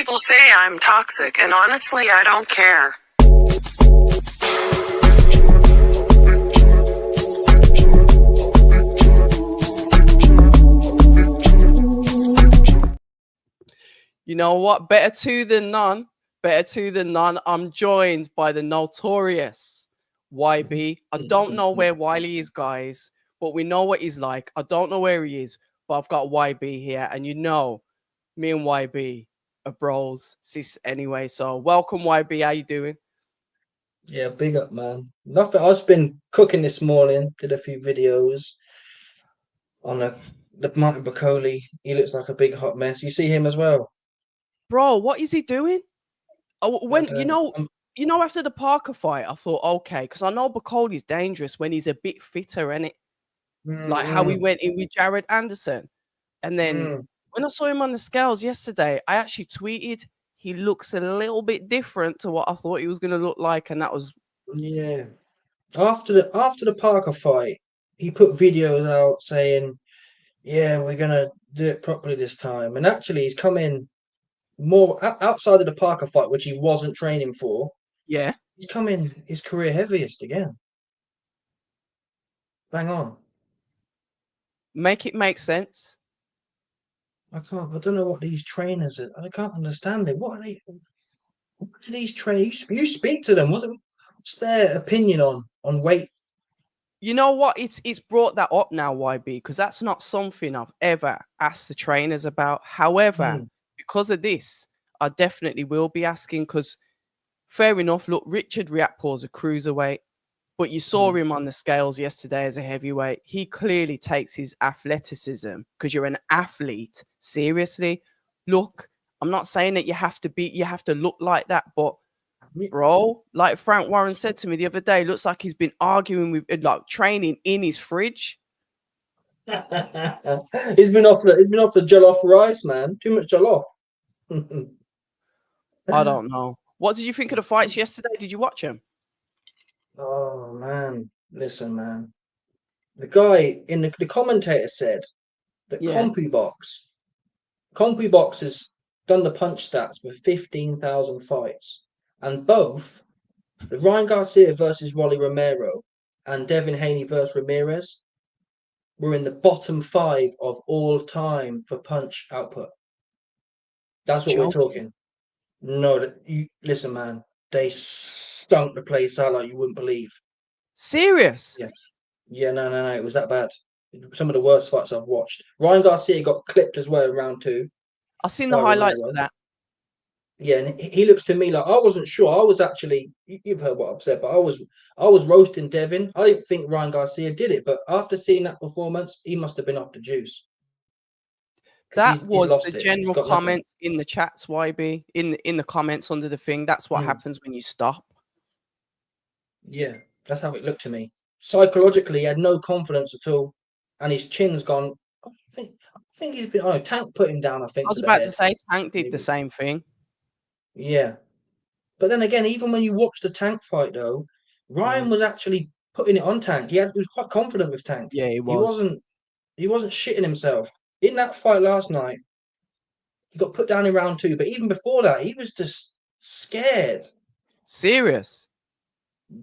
people say I'm toxic, and honestly, I don't care. You know what? Better two than none. Better two than none. I'm joined by the notorious YB. I don't know where Wiley is, guys, but we know what he's like. I don't know where he is, but I've got YB here, and you know, me and YB are bros, sis anyway. So welcome, YB. How you doing? Yeah, big up, man. Nothing. I've just been cooking this morning. Did a few videos on the Martin Bakoli. He looks like a big hot mess. You see him as well, Bro, what is he doing? Oh, when and after the Parker fight, I thought, okay, because I know Bakoli's dangerous when he's a bit fitter, and like how he went in with Jared Anderson. And then when I saw him on the scales yesterday, I actually tweeted, he looks a little bit different to what I thought he was going to look like. And that was, yeah. After the Parker fight, he put videos out saying, "Yeah, we're gonna do it properly this time." And actually, he's come in more outside of the Parker fight, which he wasn't training for. yeah, He's come in his career heaviest again. Bang on. make it make sense. I don't know what these trainers are. I can't understand it. What do these trainers? You speak to them. What's their opinion on weight? You know what? It's brought that up now, YB, because that's not something I've ever asked the trainers about. However, because of this, I definitely will be asking, because fair enough, look, Richard Riakpor's a cruiserweight, but you saw him on the scales yesterday as a heavyweight. He clearly takes his athleticism, because you're an athlete, seriously. Look, I'm not saying that you have to look like that, but bro, like Frank Warren said to me the other day, looks like he's been arguing with, like, training in his fridge. He's been off the jollof rice, man. Too much jollof. I don't know. What did you think of the fights yesterday? Did you watch them? Oh man, listen, man. The guy in the commentator said that Yeah. CompuBox has done the punch stats for 15,000 fights, and both the Ryan Garcia versus Rolly Romero and Devin Haney versus Ramirez were in the bottom 5 of all time for punch output. That's what we're talking. No, listen, man. They stunk the place out like you wouldn't believe. Serious? Yeah, no. It was that bad. Some of the worst fights I've watched. Ryan Garcia got clipped as well in round 2. I've seen the highlights for that. Yeah, and he looks to me like, I wasn't sure. I was actually, you've heard what I've said, but I was roasting Devin. I didn't think Ryan Garcia did it, but after seeing that performance, he must have been off the juice. That was the general comments in the chats, YB, in the comments under the thing. That's what happens when you stop. Yeah, that's how it looked to me. Psychologically, he had no confidence at all, and his chin's gone. I think he's been. Oh, Tank put him down. I think. I was about to say Tank did the same thing. Yeah, but then again, even when you watch the Tank fight, though, Ryan was actually putting it on Tank. He was quite confident with Tank. Yeah, he was. He wasn't shitting himself in that fight last night. He got put down in round 2, but even before that, he was just scared. Serious?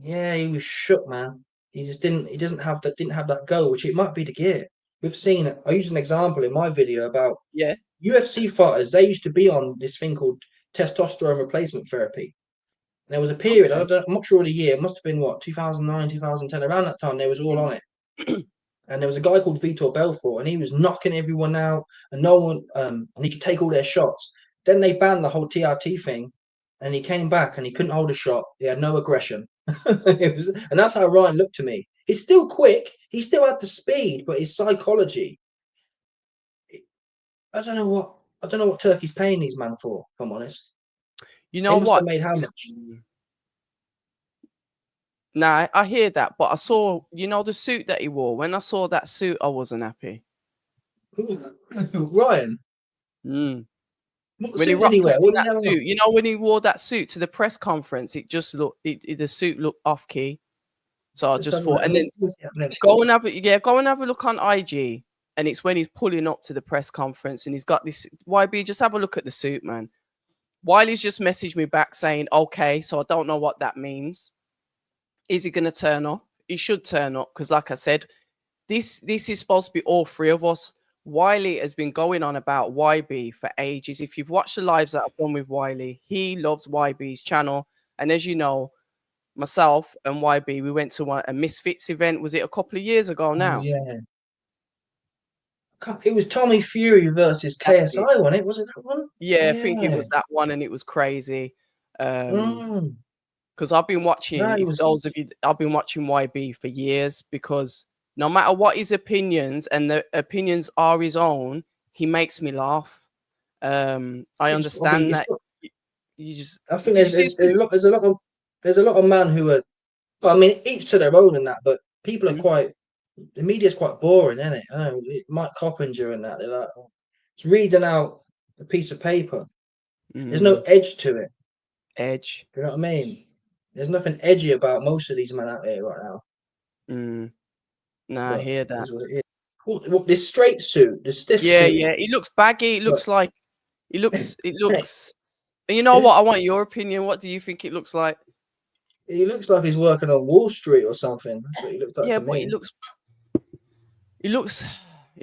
Yeah, he was shook, man. He just didn't. He didn't have that go, which it might be the gear. We've seen it. I used an example in my video about UFC fighters. They used to be on this thing called testosterone replacement therapy. And there was a period. I'm not sure of the year. It must have been 2009, 2010. Around that time, they was all on it. And there was a guy called Vitor Belfort, and he was knocking everyone out, and no one, and he could take all their shots. Then they banned the whole TRT thing, and he came back and he couldn't hold a shot. He had no aggression. And that's how Ryan looked to me. He's still quick. He still had the speed, but his psychology. I don't know what Turkey's paying these men for. If I'm honest. You know what? Made how much? Nah, I hear that, but I saw, the suit that he wore. When I saw that suit, I wasn't happy. Ryan. When he rocked up in that suit, when he wore that suit to the press conference, it just looked, the suit looked off key. So I just thought, and then go and have a look on IG, and it's when he's pulling up to the press conference, and he's got this. YB, just have a look at the suit, man. Wiley's just messaged me back saying, okay, so I don't know what that means. Is he going to turn up? He should turn up because, like I said, this is supposed to be all three of us. Wiley has been going on about YB for ages. If you've watched the lives that I've done with Wiley, he loves YB's channel. And as you know, myself and YB, we went to a Misfits event. Was it a couple of years ago now? Oh, yeah. It was Tommy Fury versus KSI, wasn't it? Was it that one? Yeah, I think it was that one, and it was crazy. Because I've been watching, I've been watching YB for years, because no matter what his opinions, and the opinions are his own, he makes me laugh. I understand that. I think there's a lot of men who are. Well, I mean, each to their own and that, but people are quite. The media's quite boring, isn't it? I know Mike Coppinger and that. They're like, it's reading out a piece of paper. There's no edge to it. Edge. You know what I mean? There's nothing edgy about most of these men out there right now. Nah, I hear that. What this straight suit, the stiff suit. Yeah. He looks baggy. It looks like. It looks. You know what? I want your opinion. What do you think it looks like? He looks like he's working on Wall Street or something. That's what he looks like to me. It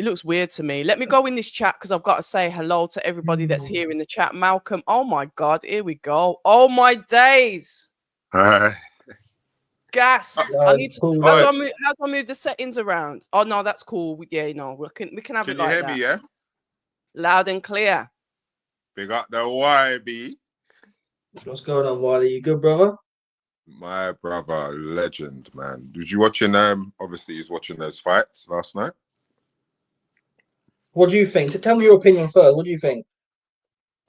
looks weird to me. Let me go in this chat because I've got to say hello to everybody that's here in the chat. Malcolm, oh my God, here we go. Oh my days. Gas. I need to. How do I move the settings around? Oh no, that's cool. Yeah, no, we can have it like that. Can you hear me? Yeah. Loud and clear. Big up the YB. What's going on, Wiley? You good, brother? My brother, legend, man. Was you watching? Obviously, he was watching those fights last night. What do you think? Tell me your opinion first. What do you think?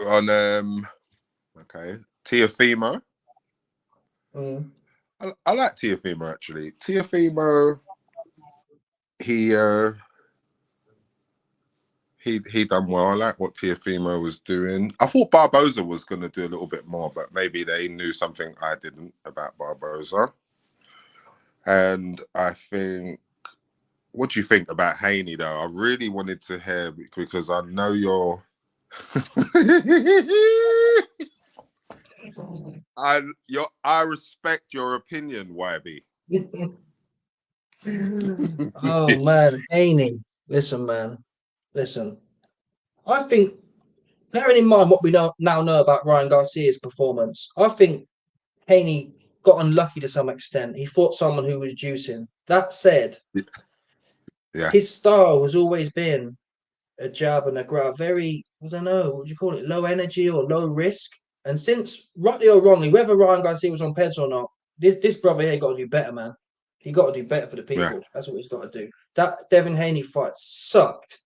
On okay, Teofimo. I like Teofimo actually. Teofimo, he done well. I like what Teofimo was doing. I thought Barboza was going to do a little bit more, but maybe they knew something I didn't about Barboza. And I think, what do you think about Haney though? I really wanted to hear, because I know you're I respect your opinion, YB. Oh man, Haney. Listen, man. Listen. I think, bearing in mind what we now know about Ryan Garcia's performance, I think Haney got unlucky to some extent. He fought someone who was juicing. That said, his style has always been a jab and a grab, very, I don't know, what would you call it, low energy or low risk. And since, rightly or wrongly, whether Ryan Garcia was on Peds or not, this brother here got to do better, man. He got to do better for the people. Yeah. That's what he's got to do. That Devin Haney fight sucked.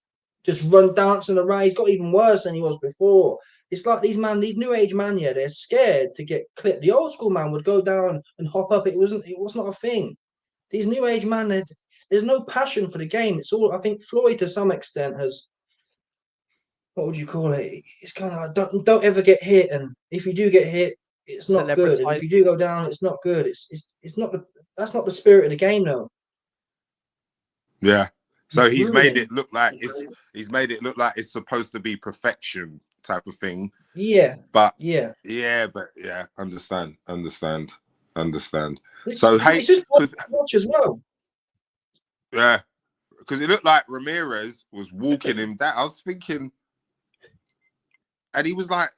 Just run dancing around. He's got even worse than he was before. It's like these new age man, yeah, they're scared to get clipped. The old school man would go down and hop up. It was not a thing. These new age man, there's no passion for the game. It's all, I think Floyd to some extent has, what would you call it? It's kind of like don't ever get hit, and if you do get hit, it's not good. And if you do go down, it's not good. It's not that's not the spirit of the game, though. Yeah. So he's made it look like it's supposed to be perfection type of thing. Yeah. But understand. So it's just watch as well. Yeah. Because it looked like Ramirez was walking him down. I was thinking, and he was like,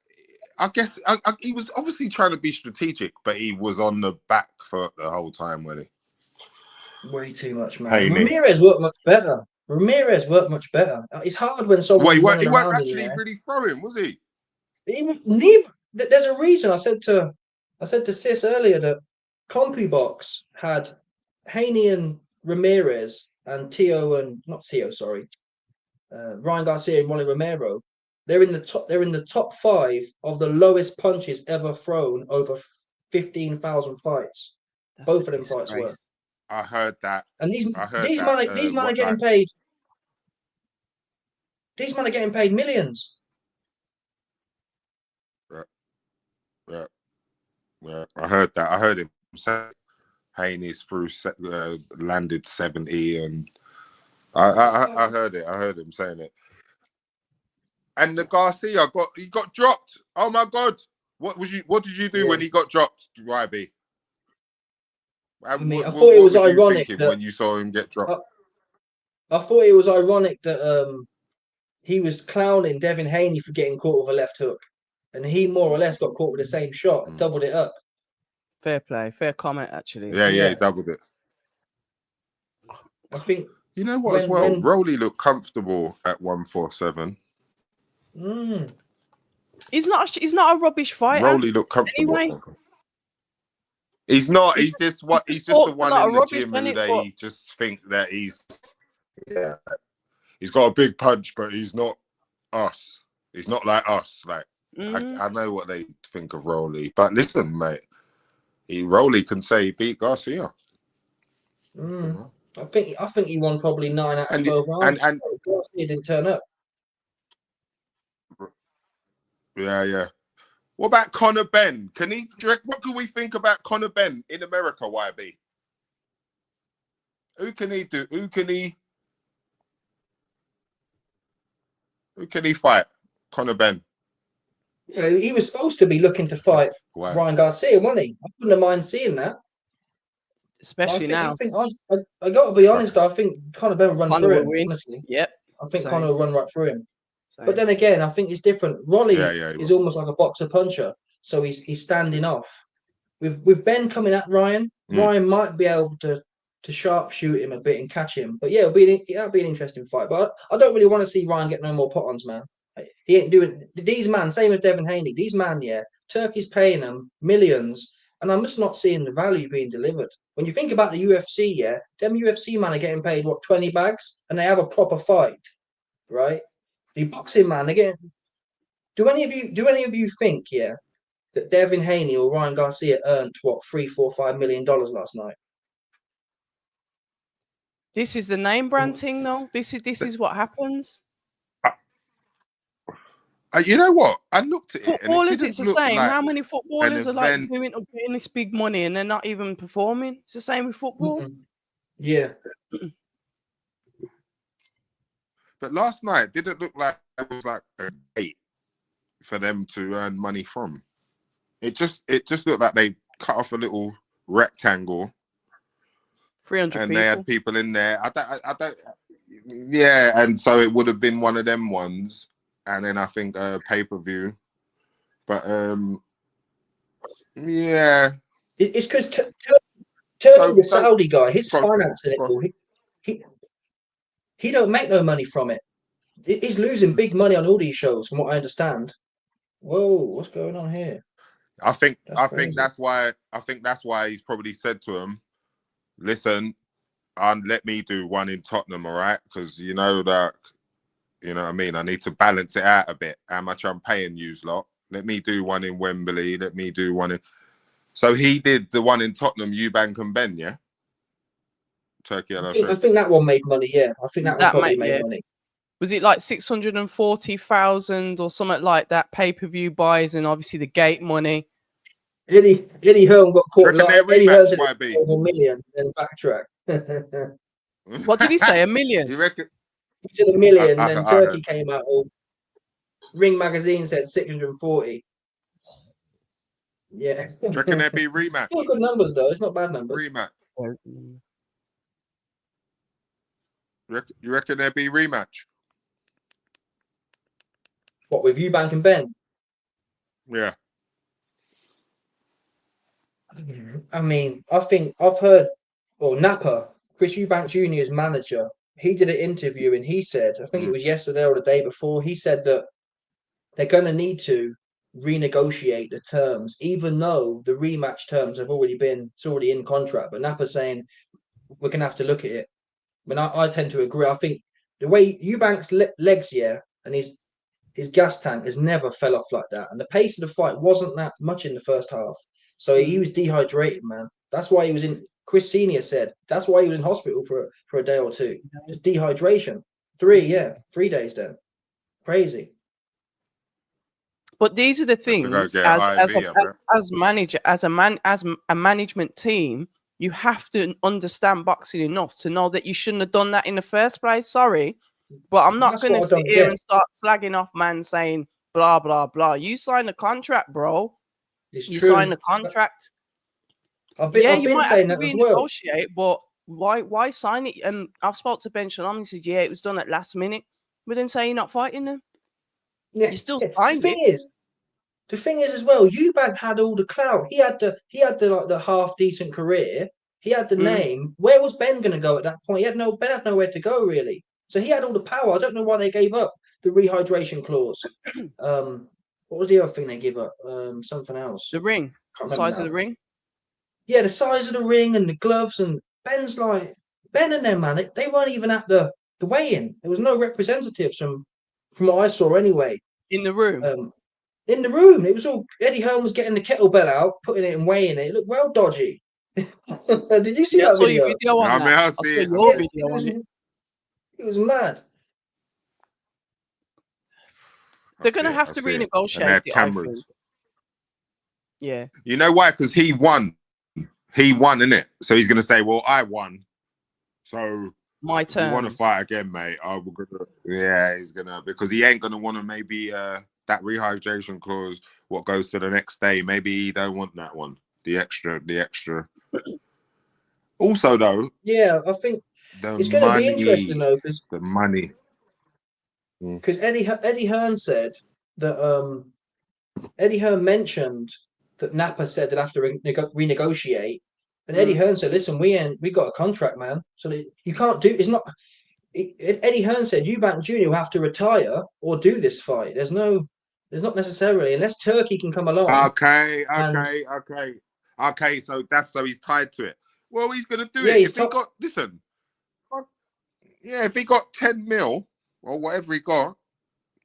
I guess he was obviously trying to be strategic, but he was on the back foot the whole time, wasn't he? Way too much, man. Haney. Ramirez worked much better. It's hard when someone. He weren't actually really throwing, was he? There's a reason. I said to Sis earlier that CompuBox had Haney and Ramirez and Ryan Garcia and Ronnie Romero. They're in the top 5 of the lowest punches ever thrown over 15,000 fights. Both of them fights were. I heard that. And these men are getting paid. These men are getting paid millions. Yeah. I heard that. I heard him say Haney's landed 70, and I heard it. I heard him saying it. And the Garcia got dropped. Oh my God! What did you do when he got dropped, YB? I mean, I thought it was ironic that when you saw him get dropped. I thought it was ironic that he was clowning Devin Haney for getting caught with a left hook, and he more or less got caught with the same shot, doubled it up. Fair play, fair comment, actually. Yeah, he doubled it. I think you know what as well. Rolly looked comfortable at 147. He's not a rubbish fighter. Rolly looked comfortable. Anyway. He's not. He's just the one in the gym who they just think that he's got a big punch, but he's not us. He's not like us. Like I know what they think of Rolly, but listen, mate, Rolly can say he beat Garcia. I think he won probably 9 out of 12 rounds. And Garcia didn't turn up. Yeah. What about Conor Benn? What can we think about Conor Benn in America, YB? Who can he do? Who can he fight? Conor Benn. Yeah, he was supposed to be looking to fight Ryan Garcia, wasn't he? I wouldn't mind seeing that. Especially now. I got to be honest. I think Conor Benn will run through him. Honestly, yep. I think Conor will run right through him. But then again, I think it's different. Rolly is almost like a boxer puncher, so he's standing off. With Ben coming at Ryan, Ryan might be able to sharpshoot him a bit and catch him. But yeah, that'll be an interesting fight. But I don't really want to see Ryan get no more pot-ons, man. He ain't doing these man. Same with Devin Haney. These man, Turkey's paying them millions, and I'm just not seeing the value being delivered. When you think about the UFC, them UFC man are getting paid 20 bags, and they have a proper fight, right? The boxing man, again. Do any of you think, that Devin Haney or Ryan Garcia earned $3, $4, $5 million last night? This is the name brand thing, though. This is what happens. You know what? I looked at footballers. It's the same. How many footballers are getting this big money and they're not even performing? It's the same with football. Yeah. But last night didn't look like it was like a gate for them to earn money from. It just looked like they cut off a little rectangle. 300 and people. They had people in there. I don't. Yeah, and so it would have been one of them ones, and then I think pay-per-view. But yeah, it's because Turkey, the Saudi guy, he's financing it all. He don't make no money from it. He's losing big money on all these shows, from what I understand. Whoa, what's going on here? I think that's why he's probably said to him, "Listen, let me do one in Tottenham, all right? Because you know what I mean. I need to balance it out a bit. How much I'm paying you lot? Let me do one in Wembley. Let me do one in." So he did the one in Tottenham, Eubank and Ben, yeah. Turkey. I think that one made money. Yeah, I think that one probably made money. Was it like 640,000 or something like that? Pay-per-view buys and obviously the gate money. Eddie Hearn got caught. Eddie Hearn said $1 million and backtracked. What did he say? $1 million? You reckon? He said $1 million, and then Turkey came out. Ring magazine said 640. Yeah. Do you reckon there'd be rematch? Still good numbers though. It's not bad numbers. Rematch. You reckon there'd be rematch? What, with Eubank and Ben? Yeah. I mean, I think I've heard, Napa, Chris Eubank Jr.'s manager, he did an interview and he said, I think it was yesterday or the day before, he said that they're going to need to renegotiate the terms, even though the rematch terms have it's already in contract. But Napa's saying we're going to have to look at it. I mean, I tend to agree. I think the way Eubank's legs, and his gas tank has never fell off like that. And the pace of the fight wasn't that much in the first half. So he was dehydrated, man. That's why he was in. Chris Senior said that's why he was in hospital for a day or two. Just dehydration. 3 days then. Crazy. But these are the things as a management team, you have to understand boxing enough to know that you shouldn't have done that in the first place. Sorry, but I'm not going to sit here and start slagging off man saying blah blah blah. You signed a contract, bro. It's you true. sign the contract. I've Yeah, been you might saying have that to as well. renegotiate, but why sign it? And I've spoke to Ben Shalom, and he said, yeah, it was done at last minute. But then say you're not fighting them. Yeah, You still the signed thing it. is, the thing is as well, Eubank had all the clout. He had the like the half decent career. He had the name. Where was Ben going to go at that point? Ben had nowhere to go really. So he had all the power. I don't know why they gave up the rehydration clause. What was the other thing they gave up? Something else. The ring, Can't the remember size of now. the ring. Yeah, the size of the ring and the gloves, and Ben's like Ben and them, man. They weren't even at the weigh-in. There was no representatives from what I saw anyway. In the room. In the room, it was all Eddie Hearn was getting the kettlebell out, putting it and weighing it. It looked well dodgy. Did you see that I saw video? your video on that. I saw your video on it. It was mad. They're going to have to renegotiate it, I think. Yeah. You know why? Because he won. He won, innit? So he's going to say, well, I won. So my turn. You want to fight again, mate? Yeah, he's going to. Because he ain't going to want to maybe that rehydration clause, what goes to the next day. Maybe he don't want that one. The extra. Also, though. Yeah, I think it's going to be interesting, though. Because the money. Because Eddie Hearn said that Eddie Hearn mentioned that Napa said they'd have to renegotiate, and Eddie Hearn said, "Listen, we got a contract, man. So you can't do. It's not." Eddie Hearn said Eubank Jr. will have to retire or do this fight. There's not necessarily unless Turkey can come along. Okay. So he's tied to it. Well, he's gonna do it. If he got if he got 10 mil or whatever he got,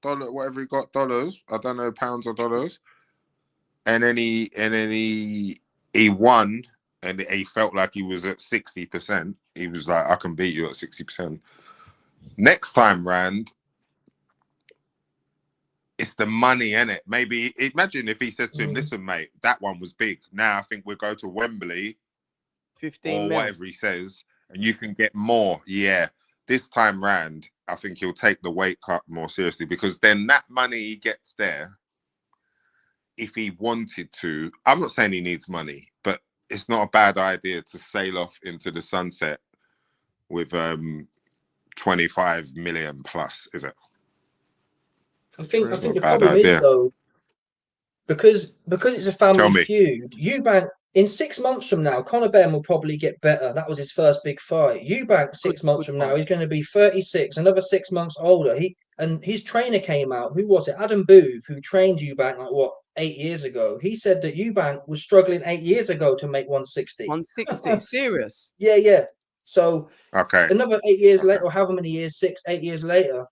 dollars. I don't know, pounds or dollars. And then he won, and he felt like he was at 60%. He was like, I can beat you at 60%. Next time round, it's the money, innit? Maybe imagine if he says to him, listen, mate, that one was big. Now I think we'll go to Wembley 15 or mil. whatever he says, and you can get more. Yeah. This time round, I think he'll take the weight cut more seriously, because then that money he gets there, if he wanted to, I'm not saying he needs money, but it's not a bad idea to sail off into the sunset with 25 million plus, is it? I think the problem is, though, because it's a family feud, Eubank, in 6 months from now, Conor Benn will probably get better. That was his first big fight. Eubank, 6 months from now, he's going to be 36, another 6 months older. And his trainer came out. Who was it? Adam Booth, who trained Eubank 8 years ago. He said that Eubank was struggling 8 years ago to make 160. 160, serious? Yeah. So another 8 years later, or however many years, 8 years later,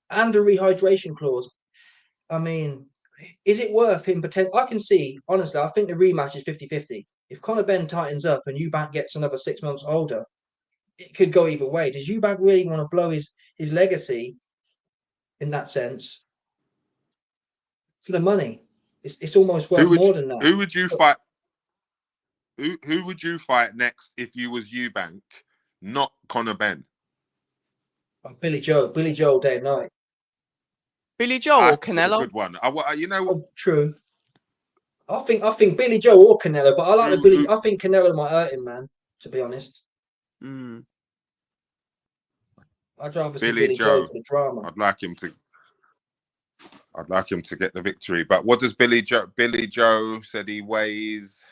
and a rehydration clause. I mean, is it worth him pretending? I can see, honestly, I think the rematch is 50-50. If Conor Benn tightens up and Eubank gets another 6 months older, it could go either way. Does Eubank really want to blow his legacy in that sense for the money? It's almost worth more than that. Who would you fight? Who would you fight next if you was Eubank, not Conor Benn? Billy Joe day and night. Billy Joe or Canelo? Good one. True. I think Billy Joe or Canelo, but I like I think Canelo might hurt him, man. To be honest. I'd rather see Billy Joe for the drama. I'd like him to get the victory. But what does Billy Joe said he weighs?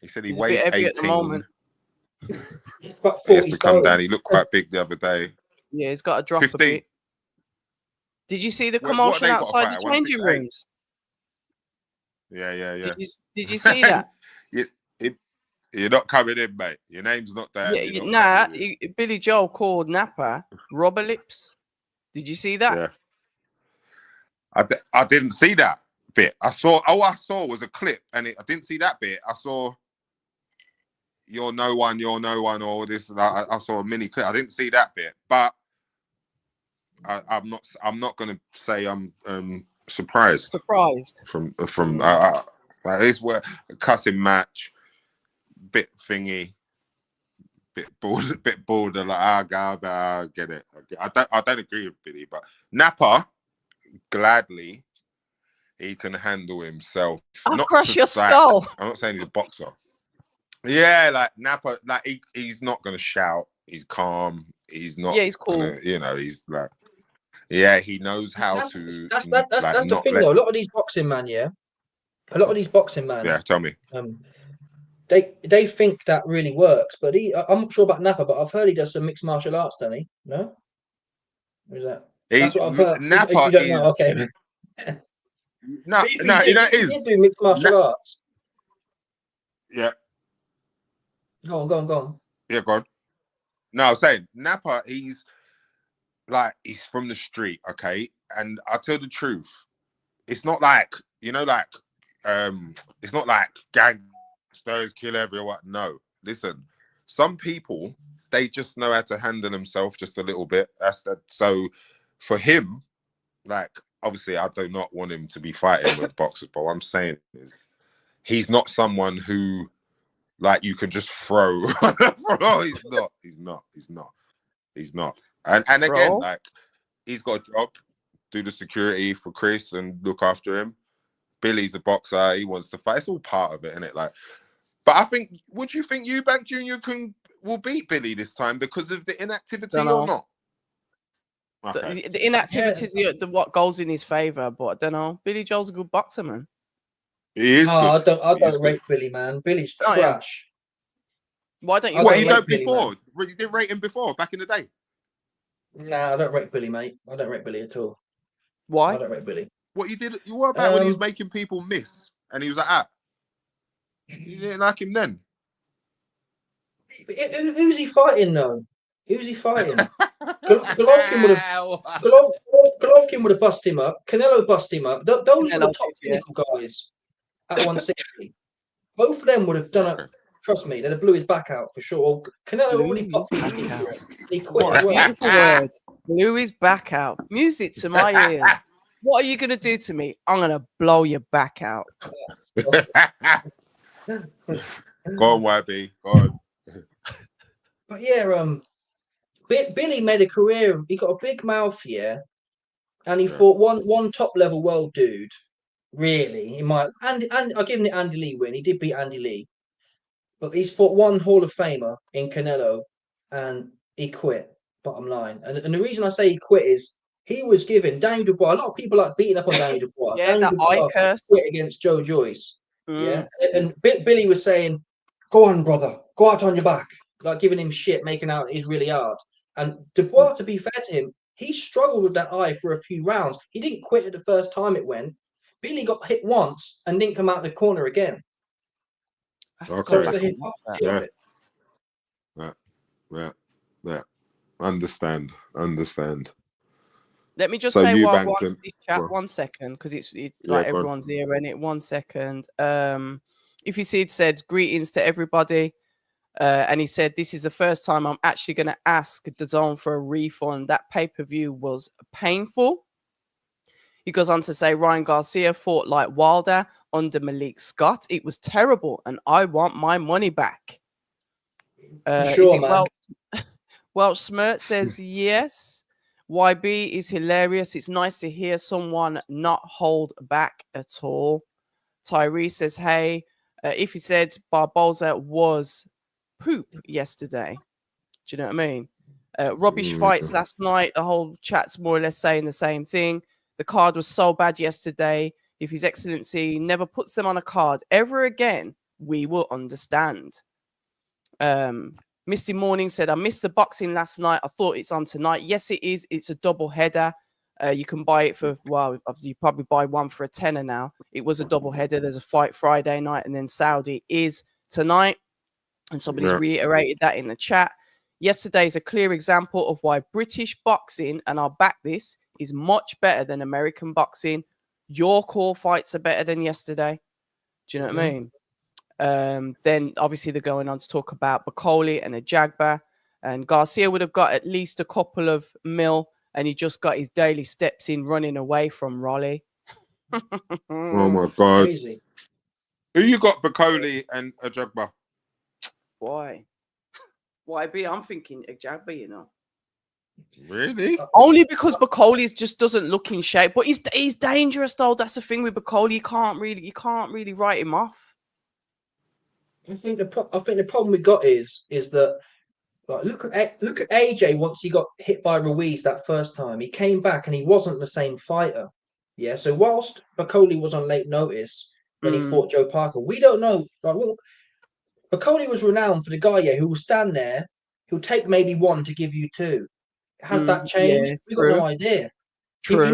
He said he weighed 18 at the moment. About 40 he has to come down. He looked quite big the other day. Yeah, he's got to drop 15. a bit. Did you see the commotion outside the changing rooms? Yeah. Did you see that? You're not coming in, mate. Your name's not there. Yeah, Billy Joe called Napa rubber lips. Did you see that? Yeah. I didn't see that bit. I saw was a clip, and I didn't see that bit. I saw you're no one, or this. I saw a mini clip. I didn't see that bit, but I'm not going to say I'm surprised. From this where a cussing match, bit thingy, bit bored. Like I get it. I don't agree with Billy, but Napa gladly he can handle himself. I'll crush your skull. I'm not saying he's a boxer. Yeah, like Napa, like he's not gonna shout. He's calm. He's not. Yeah, he's cool. He's like, yeah, he knows how to. That's the thing though. A lot of these boxing man, yeah. Tell me. They think that really works, but I'm not sure about Napa, but I've heard he does some mixed martial arts, doesn't he? No? Or is that? That's what I've heard. Napa you don't know, okay. No, he is. did do mixed martial arts. Yeah. Go on. Yeah, go on. No, I'm saying Napa, he's from the street, okay? And I'll tell the truth. It's not like, it's not like gangsters kill everyone. No. Listen, some people, they just know how to handle themselves just a little bit. So for him, like, obviously I do not want him to be fighting with boxers, but what I'm saying is he's not someone who, like, you can just throw. No, he's not. And again, like, he's got a job, do the security for Chris and look after him. Billy's a boxer, he wants to fight. It's all part of it, isn't it? Like, but I think, would you think Eubank Jr. will beat Billy this time because of the inactivity or not? Okay. The inactivity is what goes in his favor, but I don't know. Billy Joel's a good boxer, man. He is. I don't rate Billy, man. Billy's trash. Why don't you? What, you don't before? You didn't rate him before, back in the day? Nah, I don't rate Billy, mate. I don't rate Billy at all. Why? I don't rate Billy. What you did? You were about when he was making people miss, and he was like, you didn't like him then. Who's he fighting though? Who's he fighting? Golovkin would have bust him up. Canelo bust him up. Those were the top technical guys at 160. Both of them would have done it. Trust me, they'd have blew his back out for sure. Canelo already popped his back out. He quit as well. Beautiful word. Blew his back out. Music to my ears. What are you going to do to me? I'm going to blow your back out. Go on, YB. Go on. But yeah, Billy made a career. He got a big mouth, yeah, and he fought one top level world dude. Really, and I'll give him the Andy Lee win. He did beat Andy Lee, but he's fought one Hall of Famer in Canelo, and he quit. Bottom line, and the reason I say he quit is he was given Daniel Dubois. A lot of people like beating up on Daniel Dubois. Daniel Dubois quit against Joe Joyce. Yeah, and Billy was saying, "Go on, brother, go out on your back," like giving him shit, making out he's really hard. And Dubois, to be fair to him, he struggled with that eye for a few rounds. He didn't quit it the first time it went. Billy got hit once and didn't come out the corner again. Okay. Yeah. Understand. Let me just say while this chat 1 second, because it's like everyone's here in it. 1 second. If you see, it said greetings to everybody, and he said this is the first time I'm actually going to ask DAZN for a refund. That pay-per-view was painful. He goes on to say Ryan Garcia fought like Wilder under Malik Scott. It was terrible, and I want my money back. Sure, man. Welsh Smirt says yes. YB is hilarious. It's nice to hear someone not hold back at all. Tyree says, hey, if he said Barboza was poop yesterday. Do you know what I mean? Rubbish fights last night. The whole chat's more or less saying the same thing. The card was so bad yesterday. If His Excellency never puts them on a card ever again, we will understand. Misty Morning said, I missed the boxing last night. I thought it's on tonight. Yes, it is. It's a double header. You can buy it for, well, you probably buy one for a tenner now. It was a double header. There's a fight Friday night, and then Saudi is tonight. And somebody's reiterated that in the chat. Yesterday is a clear example of why British boxing, and I'll back this, is much better than American boxing. Your core fights are better than yesterday. Do you know what I mean? Then obviously they're going on to talk about Bakoli and a Jagba, and Garcia would have got at least a couple of mil, and he just got his daily steps in running away from Raleigh. Oh my God. Crazy. Who you got, Bakoli and a Jagba? Why? YB, I'm thinking a Jagba, you know. Really? Only because Bakoli just doesn't look in shape, but he's dangerous though. That's the thing with Bakoli. You can't really write him off. I think the problem we got is that, like, look at AJ. Once he got hit by Ruiz that first time, he came back and he wasn't the same fighter. Yeah. So whilst Bakoli was on late notice when he fought Joe Parker, we don't know. Like, Bakoli was renowned for the guy, who will stand there, who'll take maybe one to give you two. Has that changed? Yeah, We got no idea. True.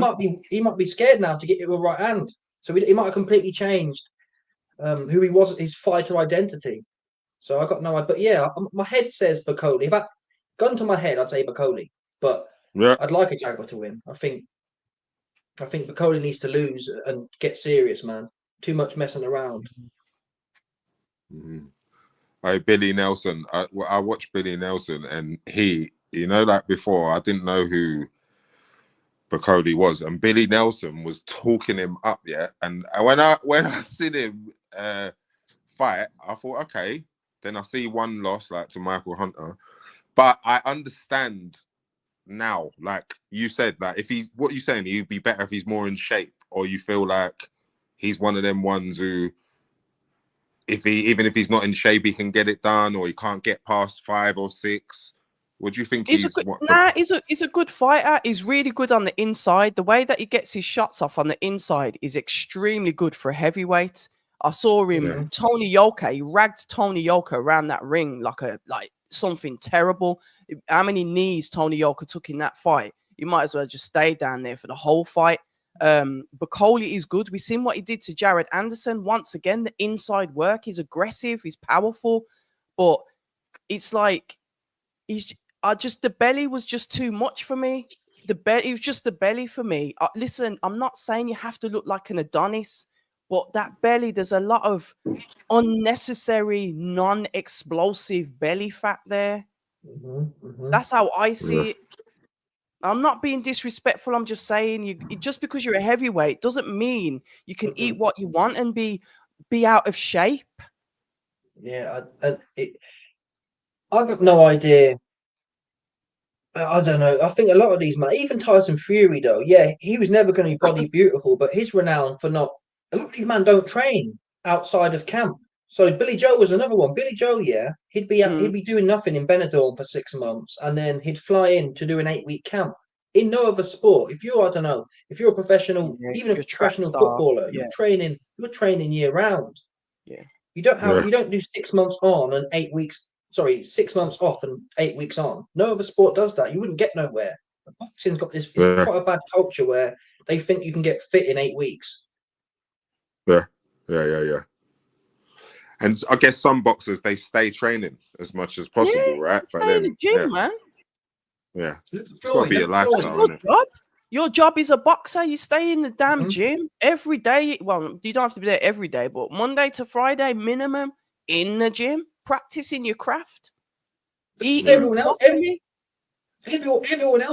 He might be scared now to get it with right hand. So he might have completely changed who he was, his fighter identity. So I got no idea. But yeah, my head says Bakoli. If I gun to my head, I'd say Bakoli. But I'd like a Jaguar to win. I think Bakoli needs to lose and get serious, man. Too much messing around. Mm-hmm. Billy Nelson. I watched Billy Nelson, and he, like before, I didn't know who Bakoli was, and Billy Nelson was talking him up, And when I seen him fight, I thought, okay. Then I see one loss, like to Michael Hunter, but I understand now. Like you said, like what you saying, he'd be better if he's more in shape, or you feel like he's one of them ones who, even if he's not in shape, he can get it done, or he can't get past 5 or 6. What do you think he's a good fighter. He's really good on the inside. The way that he gets his shots off on the inside is extremely good for a heavyweight. I saw him, Tony Yoka. He ragged Tony Yoka around that ring like something terrible. How many knees Tony Yoka took in that fight? You might as well just stay down there for the whole fight. Bakoli is good. We've seen what he did to Jared Anderson. Once again, the inside work. He's aggressive. He's powerful, but it's like the belly was just too much for me. It was just the belly for me. Listen, I'm not saying you have to look like an Adonis, but that belly, there's a lot of unnecessary, non-explosive belly fat there. That's how I see it. I'm not being disrespectful. I'm just saying, just because you're a heavyweight doesn't mean you can eat what you want and be out of shape. Yeah, I got no idea. I don't know. I think a lot of these men, even Tyson Fury, though, he was never going to be body beautiful, but he's renowned for not. A lot of these men don't train outside of camp. So Billy Joe was another one. Billy Joe, he'd be doing nothing in Benidorm for 6 months, and then he'd fly in to do an 8-week camp. In no other sport, if you're a professional, even a professional footballer, you're training year round. Yeah, you don't do 6 months on and 8 weeks. Sorry, 6 months off and 8 weeks on. No other sport does that. You wouldn't get nowhere. But boxing's got this quite a bad culture where they think you can get fit in 8 weeks. Yeah. And I guess some boxers, they stay training as much as possible, right? But stay in the gym, man. Yeah. It's got to be a lifestyle, isn't it? Your job is a boxer. You stay in the damn gym every day. Well, you don't have to be there every day, but Monday to Friday minimum in the gym, practicing your craft. Everyone else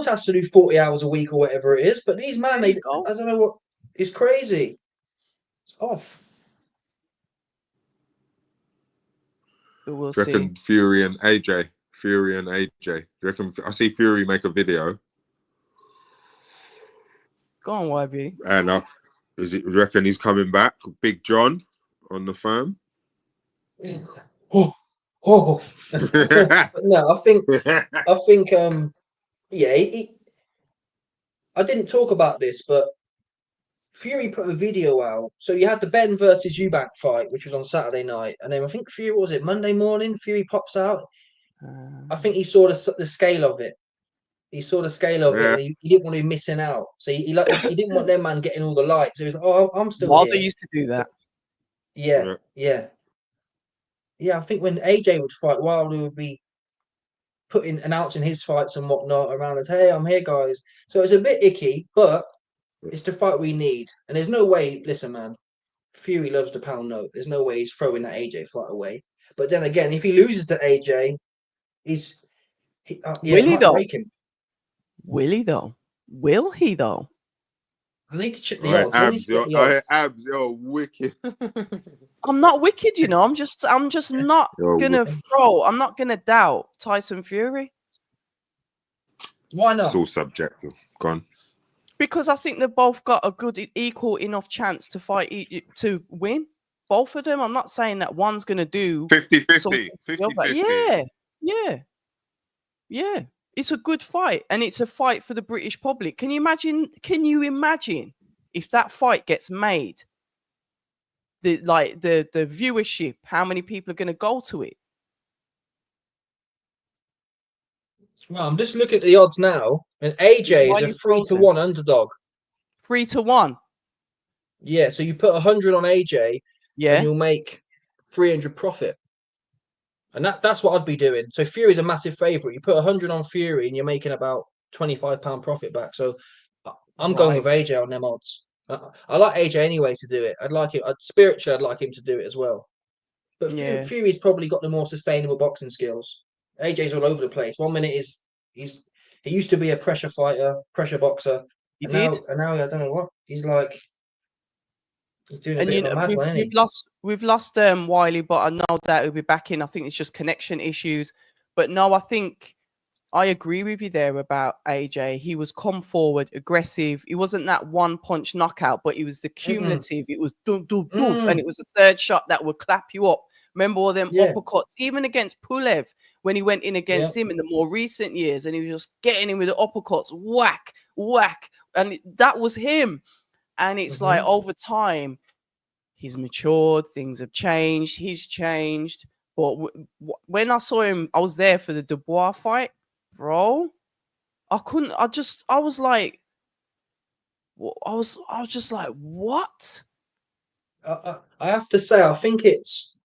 has to do 40 hours a week or whatever it is, but these men, I don't know what is crazy. It's off. We'll reckon see. Fury and AJ. You reckon? I see Fury make a video. Go on, YB. And you reckon he's coming back? Big John on the firm. No, I think I didn't talk about this, but Fury put a video out. So you had the Ben versus Eubank fight, which was on Saturday night, and then I think Fury, was it Monday morning? Fury pops out. I think he saw the scale of it. He saw the scale of it, and he didn't want to be missing out. So he didn't want them man getting all the lights. So he was like, "Oh, I'm still Wilder here." used to do that. Yeah. I think when AJ would fight, Wilder would be announcing his fights and whatnot around us. Hey, I'm here, guys. So it's a bit icky, but it's the fight we need. And there's no way. Listen, man, Fury loves the pound note. There's no way he's throwing that AJ fight away. But then again, if he loses to AJ, will he though? Break him. Will he though? Will he though? I need to check the odds. Abs, you're wicked. I'm not wicked, you know. I'm just not gonna throw. I'm not gonna doubt Tyson Fury. Why not? It's all subjective. Gone. Because I think they've both got a good, equal enough chance to fight to win. Both of them. I'm not saying that one's going to do 50-50. 50-50. Yeah. It's a good fight, and it's a fight for the British public. Can you imagine? If that fight gets made? The viewership. How many people are going to go to it? Well, I'm just looking at the odds now, and AJ is a 3-1 underdog. 3-1. Yeah, so you put 100 on AJ, and you'll make 300 profit. And that's what I'd be doing. So Fury's a massive favourite. You put 100 on Fury, and you're making about £25 profit back. So I'm going with AJ on them odds. I like AJ anyway to do it. I'd like it. Spiritually, I'd like him to do it as well. But Fury's probably got the more sustainable boxing skills. AJ's all over the place. 1 minute he used to be a pressure fighter, pressure boxer. Now I don't know what he's like. He's doing a bit of a mad one, isn't he? We've lost Wiley, but I know that he'll be back in. I think it's just connection issues. But no, I think I agree with you there about AJ. He was come forward, aggressive. He wasn't that one punch knockout, but he was the cumulative. It was dum, dum, dum, and it was a third shot that would clap you up. Remember all them uppercuts, even against Pulev when he went in against him in the more recent years, and he was just getting him with the uppercuts, whack, whack, and that was him. And it's like over time, he's matured, things have changed, he's changed. But when I saw him, I was there for the Dubois fight, bro. I was just like, what? I have to say, I think it's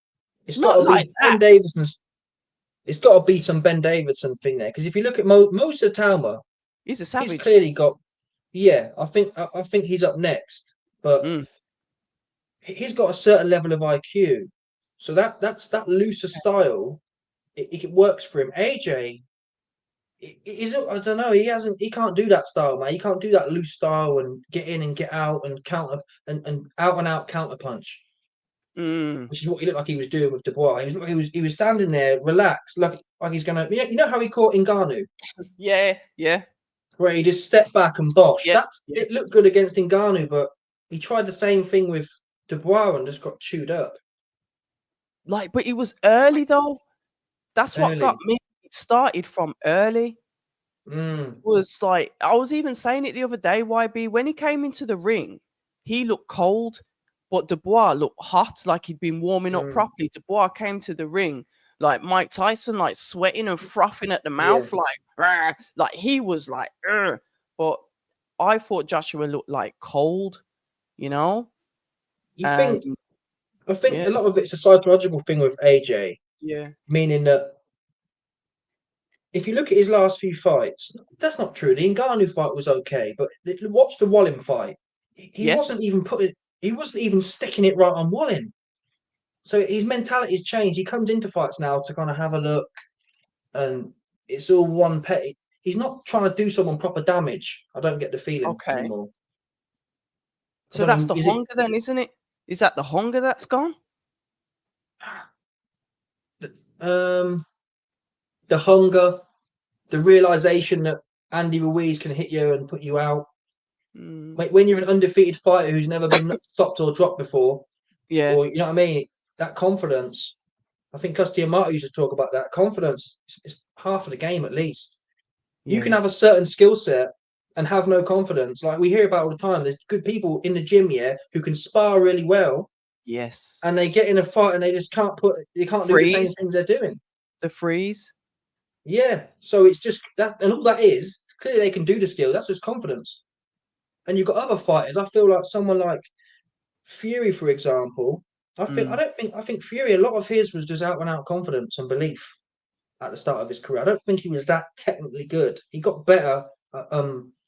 not got to like be Ben Davidson's. It's got to be some Ben Davidson thing there, because if you look at Musa Talma, he's a savage. He's clearly got. Yeah, I think he's up next, but he's got a certain level of IQ, so that's that looser style. It works for him. AJ, I don't know. He can't do that style, man. He can't do that loose style and get in and get out and counter and out counter punch. Which is what he looked like he was doing with Dubois. He was standing there, relaxed, like he's gonna. You know how he caught Ngannou? Yeah. Where he just stepped back and bosh. It looked good against Ngannou, but he tried the same thing with Dubois and just got chewed up. But it was early though. That's what got me. It started from early. Was like, I was even saying it the other day, YB, when he came into the ring, he looked cold, but Dubois looked hot, like he'd been warming up properly. Dubois came to the ring like Mike Tyson, like sweating and frothing at the mouth, like he was like, Ugh. But I thought Joshua looked like cold, you know. I think a lot of it's a psychological thing with AJ. Yeah. Meaning that if you look at his last few fights, that's not true. The Ngannou fight was okay, but watch the Wallin fight. He wasn't even sticking it right on Wallin. So his mentality has changed. He comes into fights now to kind of have a look, and it's all one pet. He's not trying to do someone proper damage. I don't get the feeling anymore. So that's the hunger then, isn't it? Is that the hunger that's gone? The hunger, the realization that Andy Ruiz can hit you and put you out. When you're an undefeated fighter who's never been stopped or dropped before, or you know what I mean, that confidence. I think Custiamato used to talk about that. Confidence is half of the game at least. You can have a certain skill set and have no confidence. Like we hear about all the time. There's good people in the gym, who can spar really well. Yes. And they get in a fight and they just can't do the same things they're doing. The freeze. Yeah. So it's just that, and all that is clearly they can do the skill. That's just confidence. And you've got other fighters. I feel like someone like Fury, for example. I think Fury, a lot of his was just out and out confidence and belief at the start of his career. I don't think he was that technically good. He got better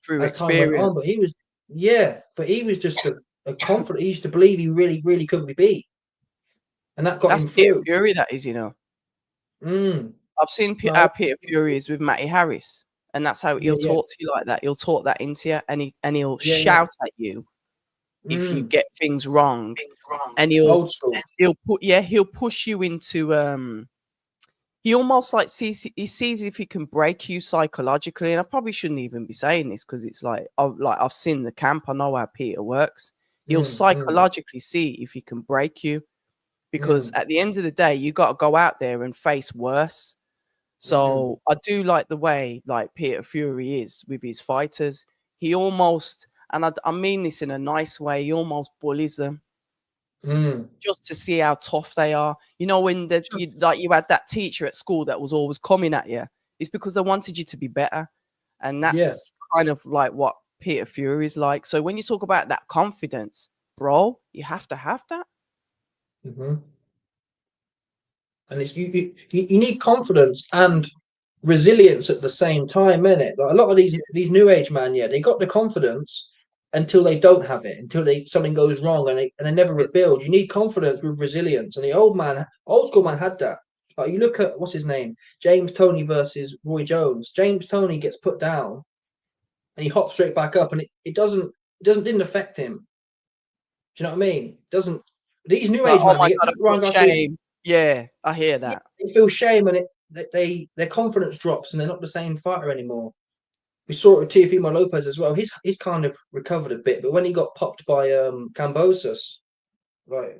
through as time went on, but he was just a confident. He used to believe he really, really couldn't be beat, and that got him through. Fury, that is, I've seen Peter Fury's with Matty Harris, and that's how he'll talk to you like that. He'll talk that into you, and he'll shout at you if you get things wrong, and he'll push you into he almost like sees if he can break you psychologically. And I probably shouldn't even be saying this because it's like I've seen the camp. I know how Peter works. He'll psychologically see if he can break you, because at the end of the day, you got to go out there and face worse. So I do like the way like Peter Fury is with his fighters. He almost, and I mean this in a nice way, he almost bullies them. Just to see how tough they are. You know, when you had that teacher at school that was always coming at you, it's because they wanted you to be better. And that's kind of like what Peter Fury is like. So when you talk about that confidence, bro, you have to have that. And it's you need confidence and resilience at the same time, innit? Like a lot of these new age man, they got the confidence until they don't have it, until something goes wrong and they never rebuild. You need confidence with resilience, and the old school man had that. Like you look at what's his name, James Toney versus Roy Jones. James Toney gets put down, and he hops straight back up, and it didn't affect him. Do you know what I mean? Doesn't these new age man? Oh my God, I feel shame. Yeah, I hear that. They feel shame, and their confidence drops, and they're not the same fighter anymore. We saw it with Teofimo Lopez as well. He's kind of recovered a bit, but when he got popped by Kambosos, right,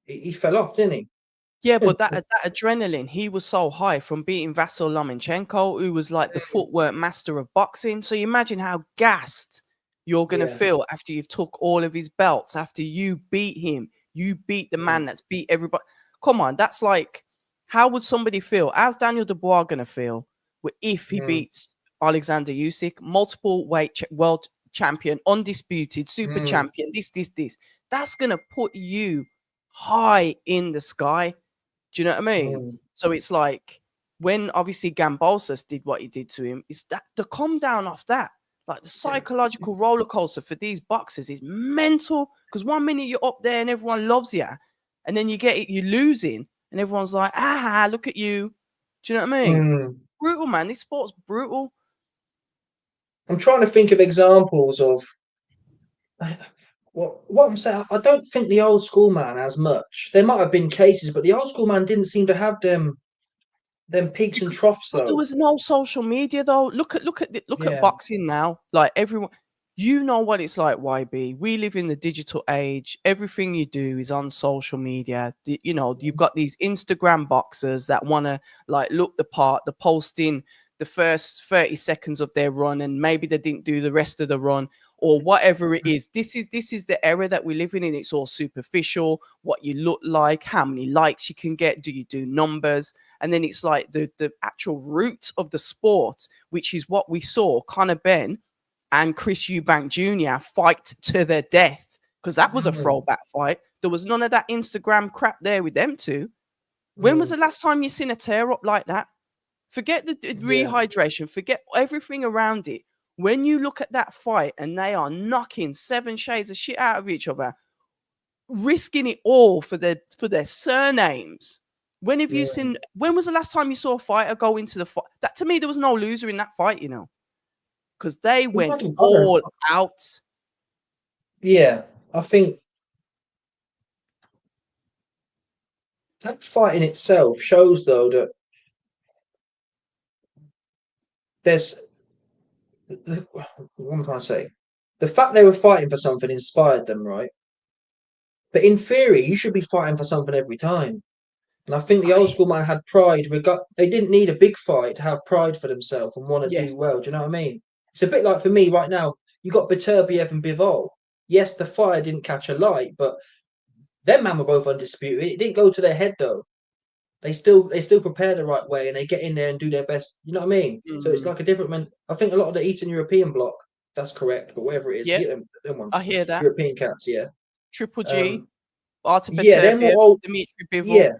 he fell off, didn't he? Yeah, but that adrenaline, he was so high from beating Vasyl Lomachenko, who was like the footwork master of boxing. So you imagine how gassed you're going to feel after you've took all of his belts, after you beat him. You beat the man that's beat everybody. Come on, that's like, how would somebody feel? How's Daniel Dubois going to feel if he beats Alexander Usyk, multiple world champion, undisputed, super champion, this? That's going to put you high in the sky. Do you know what I mean? So it's like when obviously Kambosos did what he did to him, it's that the calm down off that. Like the psychological roller coaster for these boxers is mental, because 1 minute you're up there and everyone loves you, and then you're losing and everyone's like, look at you. Do you know what I mean? Brutal, man. This sport's brutal. I'm trying to think of examples of what I'm saying. I don't think the old school man has much. There might have been cases, but the old school man didn't seem to have them peaks and troughs though. There was no social media though. Look at boxing now. Like everyone, you know what it's like, YB. We live in the digital age. Everything you do is on social media. You know, you've got these Instagram boxers that want to like look the part. They're posting the first 30 seconds of their run, and maybe they didn't do the rest of the run or whatever it is. This is the era that we live in. It's all superficial. What you look like, how many likes you can get. Do you do numbers? And then it's like the actual root of the sport, which is what we saw Conor Benn and Chris Eubank Jr. fight to their death, because that was a throwback fight. There was none of that Instagram crap there with them two. When was the last time you seen a tear up like that? Forget the rehydration, forget everything around it. When you look at that fight and they are knocking 7 shades of shit out of each other, risking it all for their surnames. When have you seen? When was the last time you saw a fighter go into the fight? That to me, there was no loser in that fight, you know, because they went all out. Yeah, I think that fight in itself shows, though, that there's what am I trying to say? The fact they were fighting for something inspired them, right? But in theory, you should be fighting for something every time. And I think the old school man had pride. They didn't need a big fight to have pride for themselves and want to do well. Do you know what I mean? It's a bit like for me right now. You got Beterbiev and Bivol. Yes, the fire didn't catch a light, but them man were both undisputed. It didn't go to their head though. They still prepare the right way and they get in there and do their best. You know what I mean? So it's like a different man. I think a lot of the Eastern European bloc. That's correct, but whatever it is, yeah, them ones. I hear that. European cats, yeah. Triple G, Artur they're more old. Dimitri Bivol. Yeah,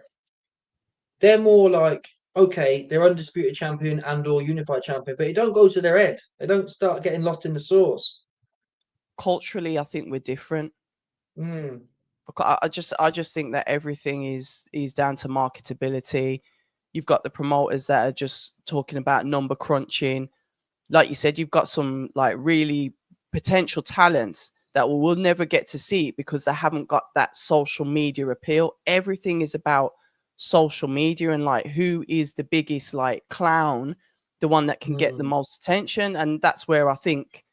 they're more like, okay, they're undisputed champion and or unified champion, but it don't go to their head. They don't start getting lost in the sauce. Culturally, I think we're different. I just think that everything is down to marketability. You've got the promoters that are just talking about number crunching. Like you said, you've got some like really potential talents that we'll never get to see because they haven't got that social media appeal. Everything is about social media and like who is the biggest like clown, the one that can get the most attention. And that's where I think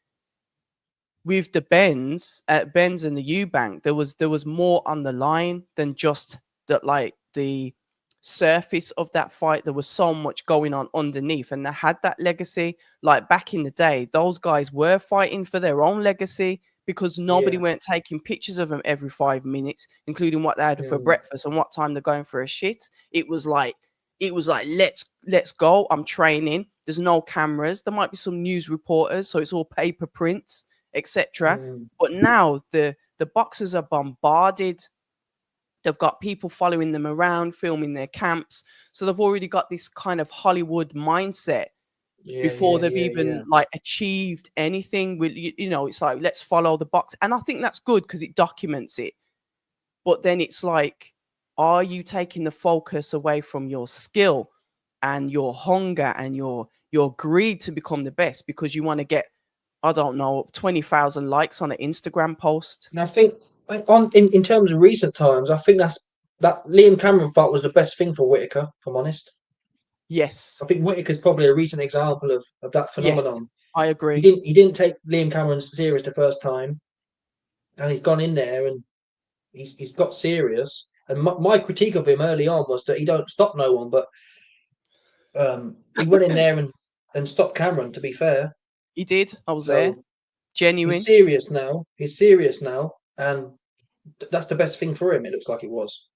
with the Benz and the Eubank, there was more on the line than just that, like the surface of that fight. There was so much going on underneath, and they had that legacy. Like back in the day, those guys were fighting for their own legacy because nobody weren't taking pictures of them every 5 minutes, including what they had for breakfast and what time they're going for a shit. It was like let's go. I'm training. There's no cameras. There might be some news reporters, so it's all paper prints, etc. But now the boxers are bombarded. They've got people following them around, filming their camps. So they've already got this kind of Hollywood mindset before they've even like achieved anything. With you know, it's like, let's follow the box. And I think that's good because it documents it. But then it's like, are you taking the focus away from your skill and your hunger and your greed to become the best because you want to get, I don't know, 20,000 likes on an Instagram post? And I think in terms of recent times, I think that Liam Cameron fight was the best thing for Whittaker, if I'm honest. Yes. I think Whittaker's probably a recent example of that phenomenon. Yes, I agree. He didn't take Liam Cameron serious the first time, and he's gone in there and he's got serious. And my critique of him early on was that he don't stop no one, but he went in there and stopped Cameron, to be fair. He did. I was there. Genuine. He's serious now. He's serious now, and that's the best thing for him. It looks like it was.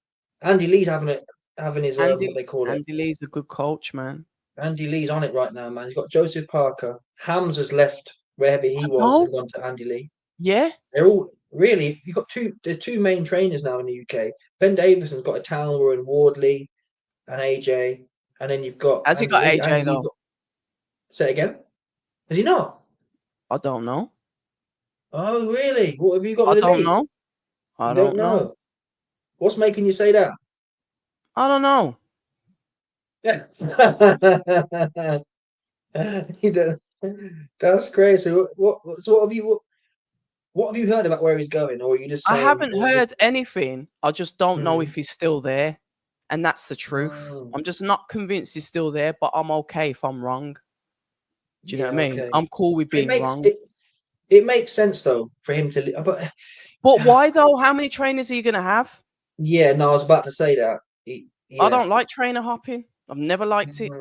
Andy Lee's having his what they call it. Andy Lee's a good coach, man. Andy Lee's on it right now, man. He's got Joseph Parker. Hams has left wherever he was and gone to Andy Lee. Yeah. They're all really. You've got there's two main trainers now in the UK. Ben Davison's got a Townler and Wardley and AJ, and then you've got. Has he got AJ though? Say it again. Has he not? I don't know. Oh, really? What have you got with I don't know. I don't know. What's making you say that? I don't know. Yeah. That's crazy. What have you heard about where he's going, or are you just saying? I haven't heard anything. I just don't know if he's still there, and that's the truth. I'm just not convinced he's still there, but I'm okay if I'm wrong. Do you know what I mean? I'm cool with being wrong. It makes sense though for him to, but why though? How many trainers are you gonna have? Yeah, no, I was about to say that. I don't like trainer hopping. I've never liked it.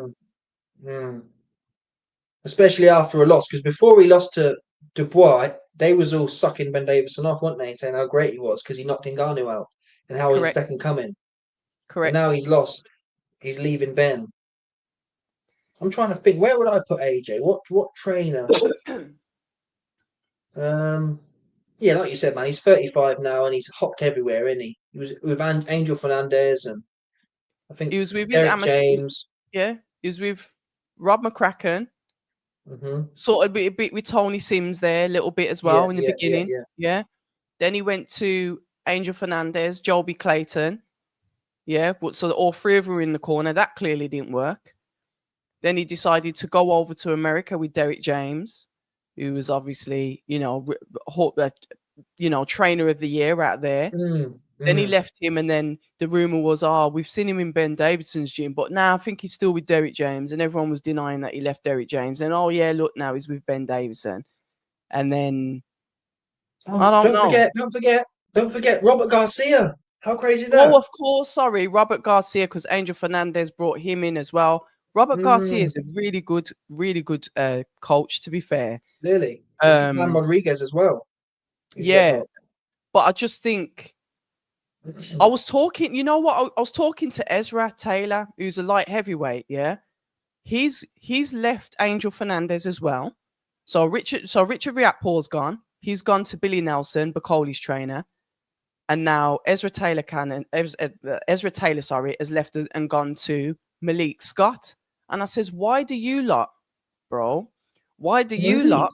Especially after a loss, because before he lost to Dubois, they was all sucking Ben Davison off, weren't they? Saying how great he was because he knocked Ngannou out and how his second coming. Correct. And now he's lost. He's leaving Ben. I'm trying to think, where would I put AJ? What trainer? Yeah, like you said, man, he's 35 now and he's hopped everywhere, isn't he? He was with Angel Fernandez and I think he was with Eric his amateur. James. Yeah, he was with Rob McCracken. Sort of a bit with Tony Sims there, a little bit as well in the beginning. Yeah. Then he went to Angel Fernandez, Joby Clayton. Yeah, so all three of them were in the corner. That clearly didn't work. Then he decided to go over to America with Derek James, who was obviously, trainer of the year out there. Then he left him, and then the rumor was, we've seen him in Ben Davidson's gym, but now I think he's still with Derek James, and everyone was denying that he left Derek James. And look, now he's with Ben Davison. And then I don't know. Don't forget Robert Garcia. How crazy is that? Oh, of course, sorry, Robert Garcia, because Angel Fernandez brought him in as well. Robert Garcia is a really good coach, to be fair. Really? And Rodriguez as well. Yeah. But I just think I was talking, you know what? I was talking to Ezra Taylor, who's a light heavyweight, yeah. He's left Angel Fernandez as well. So Richard Riakpor's gone. He's gone to Billy Nelson, Bakoli's trainer. And now Ezra Taylor has left and gone to Malik Scott. And I says, why do you lot, bro? Why do you lot?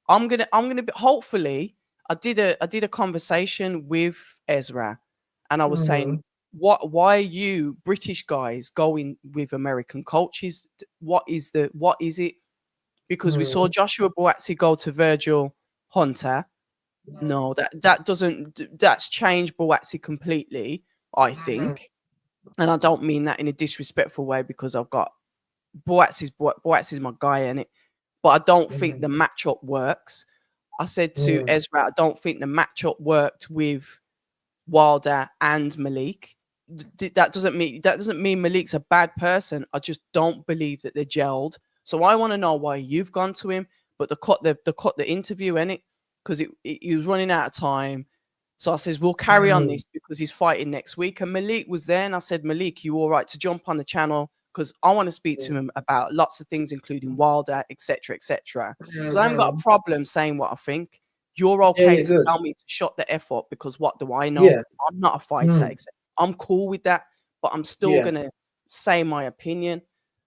I'm gonna be, hopefully I did a conversation with Ezra, and I was saying, why are you British guys going with American coaches? What is it? Because we saw Joshua Buatsi go to Virgil Hunter. No, that's changed Buatsi completely, I think. and I don't mean that in a disrespectful way because I've got Boats is my guy in it, but I don't think the matchup works. I said to Ezra, I don't think the matchup worked with Wilder and Malik. That doesn't mean Malik's a bad person. I just don't believe that they're gelled. So I want to know why you've gone to him, but they cut the interview in it because he was running out of time. So I says we'll carry on this because he's fighting next week. And Malik was there, and I said, Malik, you all right to jump on the channel? Because I want to speak to him about lots of things, including Wilder, etc., etc. Because I haven't got a problem saying what I think. You're okay to tell me to shut the F up because what do I know? Yeah. I'm not a fighter. I'm cool with that, but I'm still gonna say my opinion.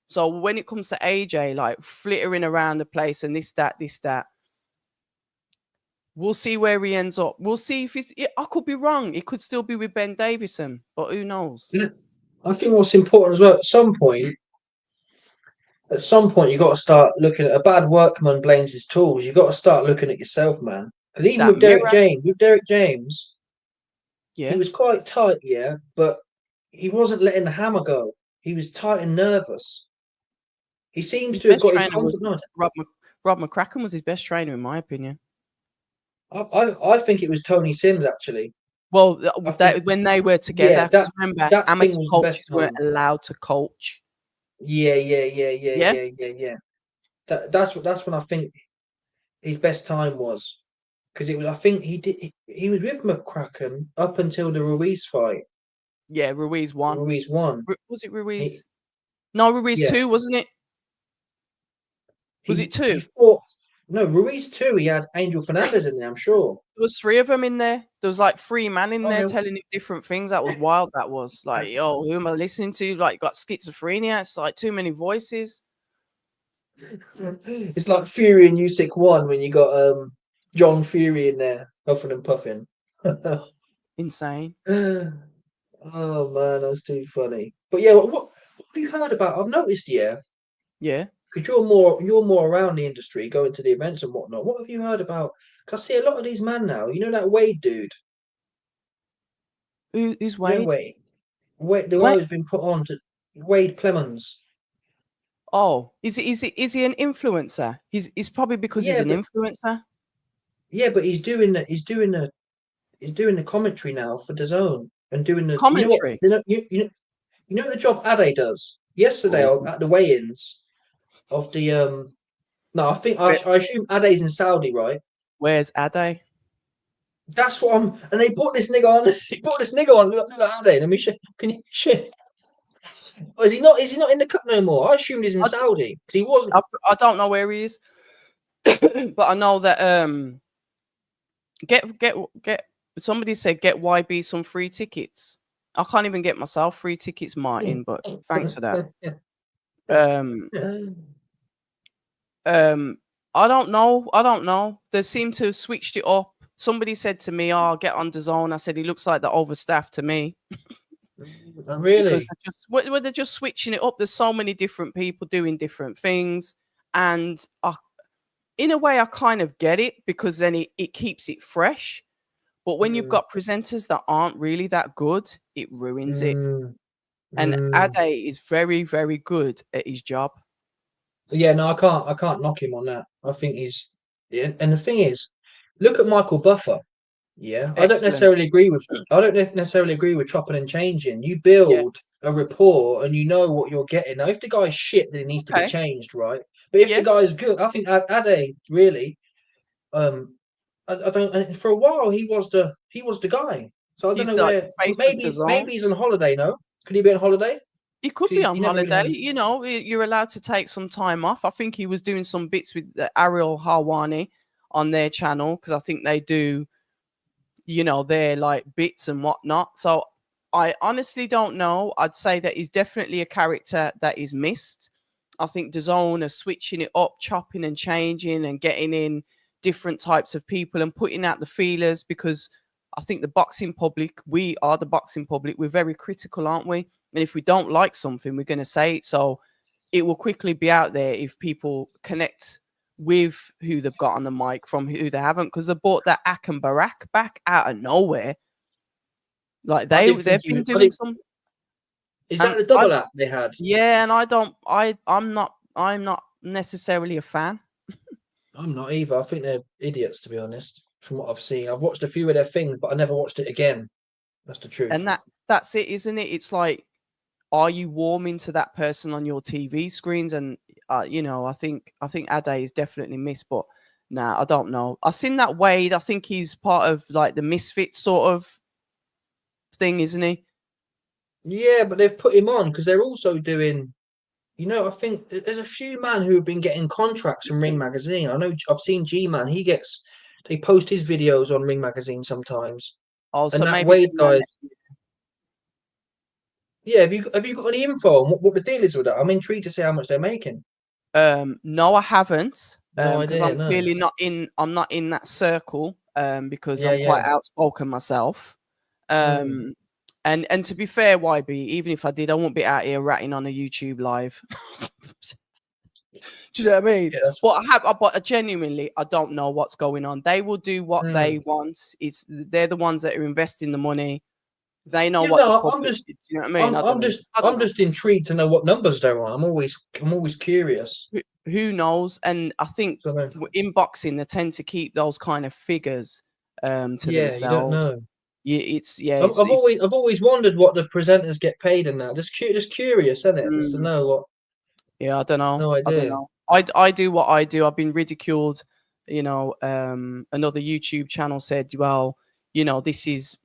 So when it comes to AJ, like flittering around the place and this, that, we'll see where he ends up. We'll see if he's. I could be wrong. It could still be with Ben Davison, but who knows? Yeah. I think what's important as well, at some point, you got to start looking at a bad workman blames his tools. You got to start looking at yourself, man. Because even with Derek James, he was quite tight, but he wasn't letting the hammer go. He was tight and nervous. He seems to have got his confidence. Rob McCracken was his best trainer, in my opinion. I think it was Tony Sims, actually. Well, when they were together, because remember, amateur coaches weren't allowed to coach. Yeah. That's when I think his best time was, because it was. I think he was with McCracken up until the Ruiz fight. Yeah, Ruiz won. Was it Ruiz? No, Ruiz 2, wasn't it? Was it 2? No, Ruiz 2. He had Angel Fernandez in there, I'm sure. There was 3 of them in there. There was like 3 men in there telling him different things. That was wild. That was like, yo, who am I listening to? Like, got schizophrenia. It's like too many voices. It's like Fury and Usyk 1 when you got John Fury in there, huffing and puffing. Insane. Oh man, that's too funny. But yeah, what have you heard about? I've noticed, yeah, because you're more around the industry, going to the events and whatnot. What have you heard about? Because I see a lot of these men now. You know that Wade dude. Who's Wade? You know Wade, the guy who's been put on to Wade Plemons. Oh, is he an influencer? He's probably because he's an influencer. Yeah, but he's doing the commentary now for DAZN and doing the commentary. You know the job Ade does. Yesterday at the weigh-ins of the no, I think I assume Ade's in Saudi, right? Where's Ade? That's what I'm. And they brought this nigga on. Look at Ade. Let me show. Can you shit? Is he not in the cut no more? I assumed he's in Saudi because he wasn't. I don't know where he is, but I know that get. Somebody said get YB some free tickets. I can't even get myself free tickets, Martin. But thanks for that. I don't know. They seem to have switched it up. Somebody said to me, "Oh, get on DAZN." I said, "He looks like they're overstaffed to me." Really? Because they're just switching it up. There's so many different people doing different things, and in a way, I kind of get it because then it keeps it fresh. But when you've got presenters that aren't really that good, it ruins it. And Ade is very, very good at his job. Yeah, no, I can't knock him on that. I think he's, and the thing is, look at Michael Buffer. Yeah, excellent. I don't necessarily agree with chopping and changing. You build a rapport and you know what you're getting. Now, if the guy's shit, then it needs to be changed, right? But if the guy's good, I think Ade really, I don't. And for a while, he was the guy. So I don't know where. Maybe he's on holiday. No, could he be on holiday? He could be on holiday. You know, you're allowed to take some time off. I think he was doing some bits with Ariel Harwani on their channel because I think they do, you know, their like bits and whatnot. So I honestly don't know. I'd say that he's definitely a character that is missed. I think DAZN are switching it up, chopping and changing and getting in different types of people and putting out the feelers because I think the boxing public, we are the boxing public, we're very critical, aren't we? And if we don't like something, we're going to say it. So it will quickly be out there if people connect with who they've got on the mic from who they haven't, because they brought that Ak and Barak back out of nowhere. Like they've been doing some. Is that the double act they had? Yeah, and I'm not necessarily a fan. I'm not either. I think they're idiots, to be honest, from what I've seen. I've watched a few of their things, but I never watched it again. That's the truth. And that's it, isn't it? It's like, are you warming to that person on your TV screens? And you know, I think Ade is definitely missed, but nah, I don't know. I've seen that Wade. I think he's part of like the misfit sort of thing, isn't he? Yeah, but they've put him on because they're also doing. You know, I think there's a few men who have been getting contracts from Ring Magazine. I know I've seen G-Man. They post his videos on Ring Magazine sometimes. Oh, And so that maybe Wade guy. Yeah, have you got any info on what the deal is with that? I'm intrigued to see how much they're making. No, I haven't. No Because idea. I'm No. clearly not in. I'm not in that circle. Because Yeah, I'm quite yeah. outspoken myself. And to be fair, YB, even if I did, I wouldn't be out here ratting on a YouTube live. Do you know what I mean? Yeah, but genuinely, I don't know what's going on. They will do what they want. They're the ones that are investing the money. They know what the public. You know what I mean? I'm just intrigued to know what numbers they're on. I'm always curious. Who knows? And I think So, in boxing, they tend to keep those kind of figures to themselves. you don't know. I've always wondered what the presenters get paid in that. Just curious, isn't it? Just to know what. Yeah, I don't know. No idea. I don't know. I do what I do. I've been ridiculed. You know, another YouTube channel said, well, you know, this is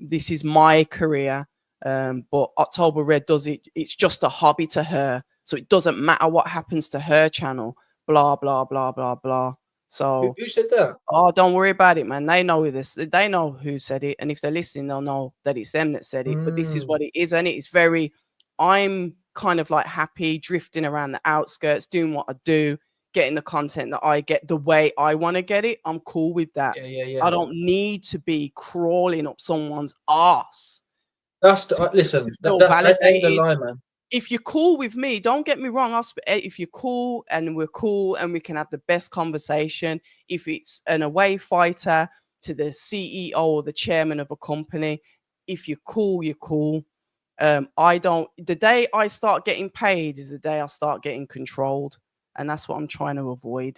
my career. But October Red does it. It's just a hobby to her. So it doesn't matter what happens to her channel. Blah, blah, blah, blah, blah. So who said that? Oh, don't worry about it, man. They know this. They know who said it. And if they're listening, they'll know that it's them that said it. But this is what it is. And it's very, I'm kind of like happy drifting around the outskirts, doing what I do, getting the content that I get the way I want to get it. I'm cool with that. Yeah. I don't need to be crawling up someone's arse. Listen, that ain't the lie, man. If you're cool with me, don't get me wrong. If you're cool and we're cool and we can have the best conversation, if it's an away fighter to the CEO or the chairman of a company, if you're cool, you're cool. The day I start getting paid is the day I start getting controlled. And that's what I'm trying to avoid.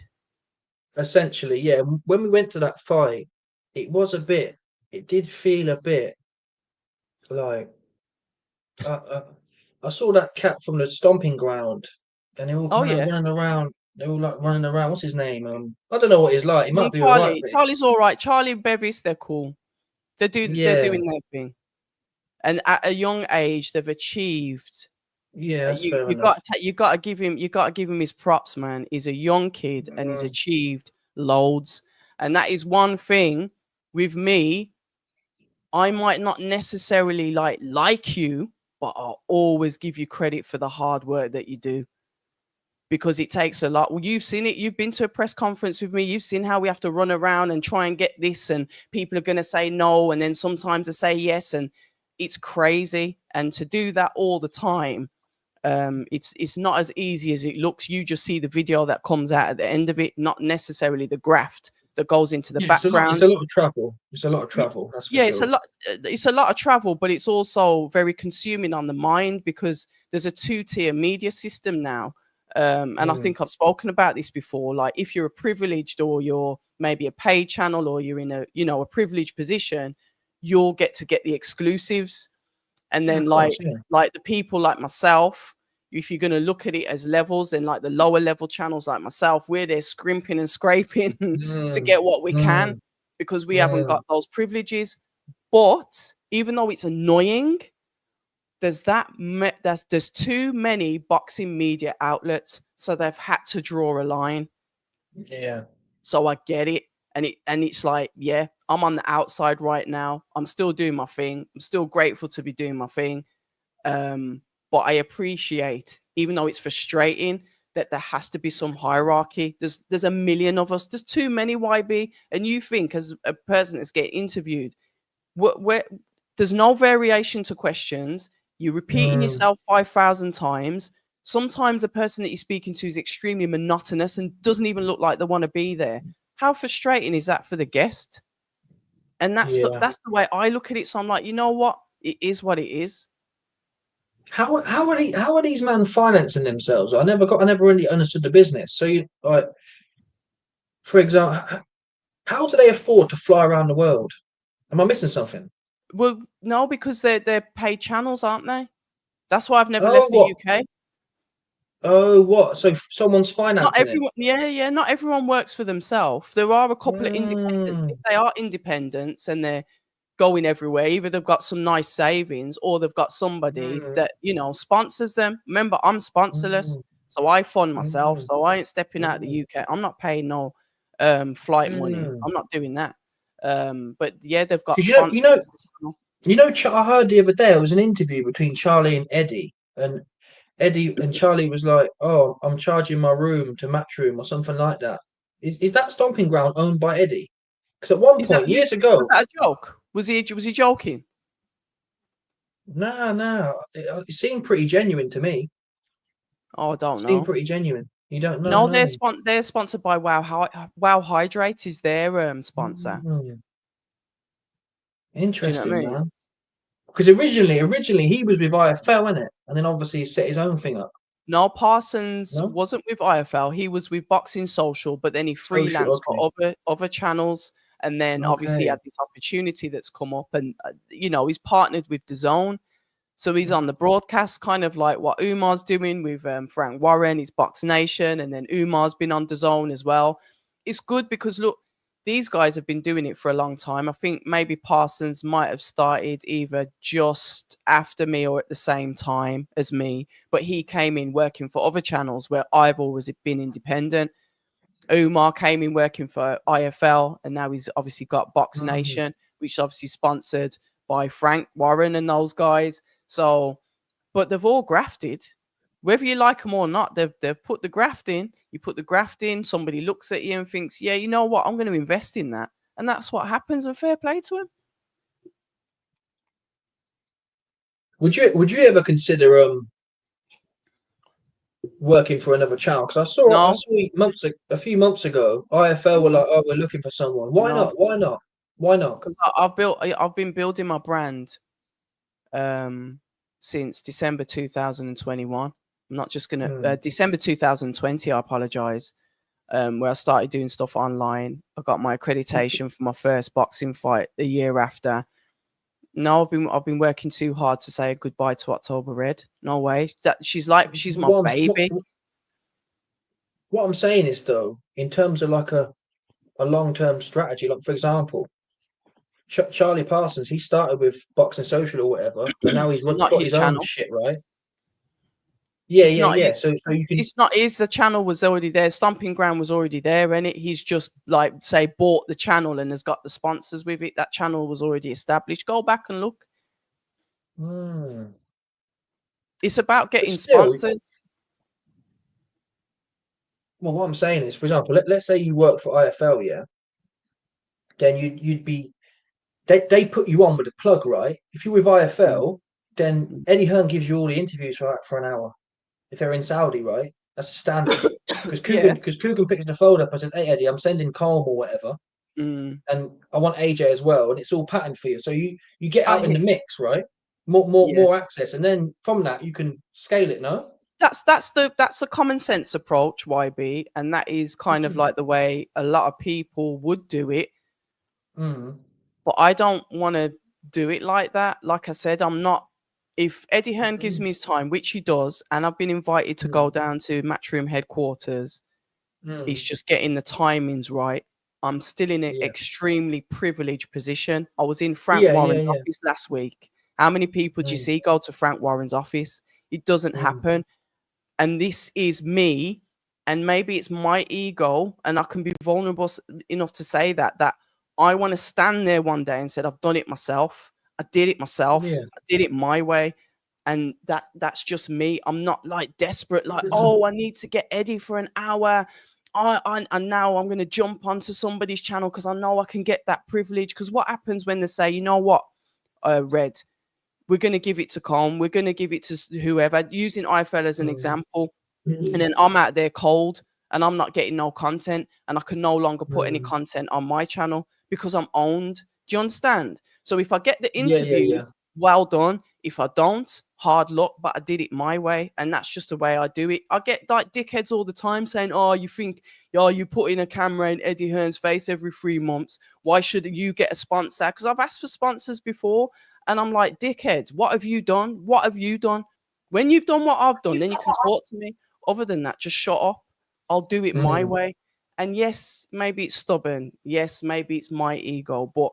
Essentially, yeah. When we went to that fight, it did feel a bit like, I saw that cat from the stomping ground, and they were all running around. They were like running around. What's his name? I don't know what he's like. He might be Charlie. alright. Charlie's all right. Charlie and Bevis, they're cool. They're doing their thing. And at a young age, they've achieved. Yeah, that's fair enough. You got to give him his props, man. He's a young kid and he's achieved loads. And that is one thing with me. I might not necessarily like you, but I'll always give you credit for the hard work that you do, because it takes a lot. Well, you've seen it. You've been to a press conference with me. You've seen how we have to run around and try and get this, and people are going to say no, and then sometimes they say yes, and it's crazy. And to do that all the time, it's not as easy as it looks. You just see the video that comes out at the end of it, not necessarily the graft that goes into the background. It's a lot of travel. It's a lot of travel. That's for sure. It's a lot of travel, but it's also very consuming on the mind, because there's a two-tier media system now. And I think I've spoken about this before. Like, if you're a privileged, or you're maybe a paid channel, or you're in a privileged position, you'll get the exclusives. And then like the people like myself, if you're going to look at it as levels, then like the lower level channels like myself, we're there scrimping and scraping to get what we can, because we haven't got those privileges. But even though it's annoying, there's too many boxing media outlets, so they've had to draw a line. Yeah. So I get it. And it's like, yeah, I'm on the outside right now. I'm still doing my thing. I'm still grateful to be doing my thing. But I appreciate, even though it's frustrating, that there has to be some hierarchy. There's a million of us. There's too many, YB. And you think, as a person that's getting interviewed, where there's no variation to questions. You're repeating yourself 5,000 times. Sometimes the person that you're speaking to is extremely monotonous and doesn't even look like they want to be there. How frustrating is that for the guest? And that's the way I look at it. So I'm like, you know what? It is what it is. How are these men financing themselves? I never really understood the business. So you like, for example, how do they afford to fly around the world? Am I missing something? Well, no, because they're paid channels, aren't they? That's why I've never Oh, left the what? UK. Oh, what? So someone's Not financing it. everyone, yeah. Not everyone works for themselves. There are a couple of independents. Mm, If they are independents and they're going everywhere, either they've got some nice savings or they've got somebody mm, that sponsors them. Remember, I'm sponsorless, mm, so I fund myself. mm, So I ain't stepping out of mm, the UK. I'm not paying no flight money. mm. I'm not doing that. But yeah, they've got Because sponsors. I heard the other day it was an interview between Charlie and Eddie, and Eddie and Charlie was like, "Oh, I'm charging my room to Matchroom or something like that." Is that stomping ground owned by Eddie? Because at one Is that point years ago, was that a joke? Was he joking? nah, it seemed pretty genuine to me. Oh, I don't It seemed know. pretty genuine. You don't know, No, no. they're sponsored by Wow Hydrate is their sponsor. Mm, Do you know what I interesting, mean? man. Because originally he was with IFL, innit? And then obviously he set his own thing up. No, Parsons No? wasn't with IFL. He was with Boxing Social, but then he Social, freelanced okay. for other channels, and then obviously Okay. had this opportunity that's come up, and he's partnered with DAZN, so he's on the broadcast, kind of like what Umar's doing with Frank Warren, his Box Nation, and then Umar's been on DAZN as well. It's good because look, these guys have been doing it for a long time. I think maybe Parsons might have started either just after me or at the same time as me, but he came in working for other channels where I've always been independent. Umar came in working for IFL, and now he's obviously got Box Mm. Nation, which is obviously sponsored by Frank Warren and those guys. So, but they've all grafted. Whether you like them or not, they've put the graft in. You put the graft in, somebody looks at you and thinks, yeah, you know what, I'm going to invest in that. And that's what happens, and fair play to him. Would you ever consider working for another channel? Because I No, saw a few months ago, IFL were like, "Oh, we're looking for someone." Why no, not? Why not? Why not? because I've been building my brand um since December 2021. I'm not just gonna Mm. December 2020, I apologize. Where I started doing stuff online. I got my accreditation for my first boxing fight a year after. No, I've been working too hard to say goodbye to October Red. No way. That she's But my baby. what I'm saying is though, in terms of like a long-term strategy, like for example, Charlie Parsons, he started with Boxing Social or whatever, and now he's Not got his his own channel. shit, right? Yeah, It's yeah, not. yeah. So you can. It's not his. The channel was already there. Stomping Ground was already there, and he's just like say bought the channel and has got the sponsors with it. That channel was already established. Go back and look. Mm. It's about But getting still, sponsors. well, what I'm saying is, for example, let's say you work for IFL, yeah, then you'd be they put you on with a plug, right? If you're with Mm, IFL, then mm. Eddie Hearn gives you all the interviews for an hour. If they're in Saudi, right? That's the standard. Yeah. Because Coogan picks the phone up and says, "Hey Eddie, I'm sending Colm or whatever, Mm. and I want AJ as well," and it's all patterned for you. So you get I out in hear. the mix, right? Yeah. More access, and then from that you can scale it. No. That's the common sense approach, YB, and that is kind of like the way a lot of people would do it. Mm. But I don't want to do it like that. Like I said, I'm not. If Eddie Hearn gives Mm. me his time, which he does, and I've been invited to go Mm. down to Matchroom headquarters, it's Mm. just getting the timings right. I'm still in an Yeah. extremely privileged position. I was in Frank Yeah. Yeah. Warren's Yeah. office last week. How many people do you Mm. see go to Frank Warren's office? It doesn't Mm. happen. And this is me, and maybe it's my ego, and I can be vulnerable enough to say that I want to stand there one day and said, I've done it myself. I did it myself. Yeah. I did it my way. And that's just me. I'm not like desperate, like, oh, I need to get Eddie for an hour. And now I'm going to jump onto somebody's channel because I know I can get that privilege. Because what happens when they say, you know what, Red, we're going to give it to Colm, we're going to give it to whoever, using IFL as an Mm. example, and Mm. then I'm out there cold and I'm not getting no content, and I can no longer put any Mm. content on my channel because I'm owned. Do you understand? So if I get the Yeah. Yeah. Yeah. interviews, well done. If I don't, hard luck, but I did it my way, and that's just the way I do it. I get like dickheads all the time saying, "Oh, you think, you put in a camera in Eddie Hearn's face every 3 months. Why should you get a sponsor?" Because I've asked for sponsors before, and I'm like, "Dickhead, what have you done? What have you done? When you've done what I've done, then you can talk to me. Other than that, just shut up. I'll do it my way." And yes, maybe it's stubborn. Yes, maybe it's my ego, but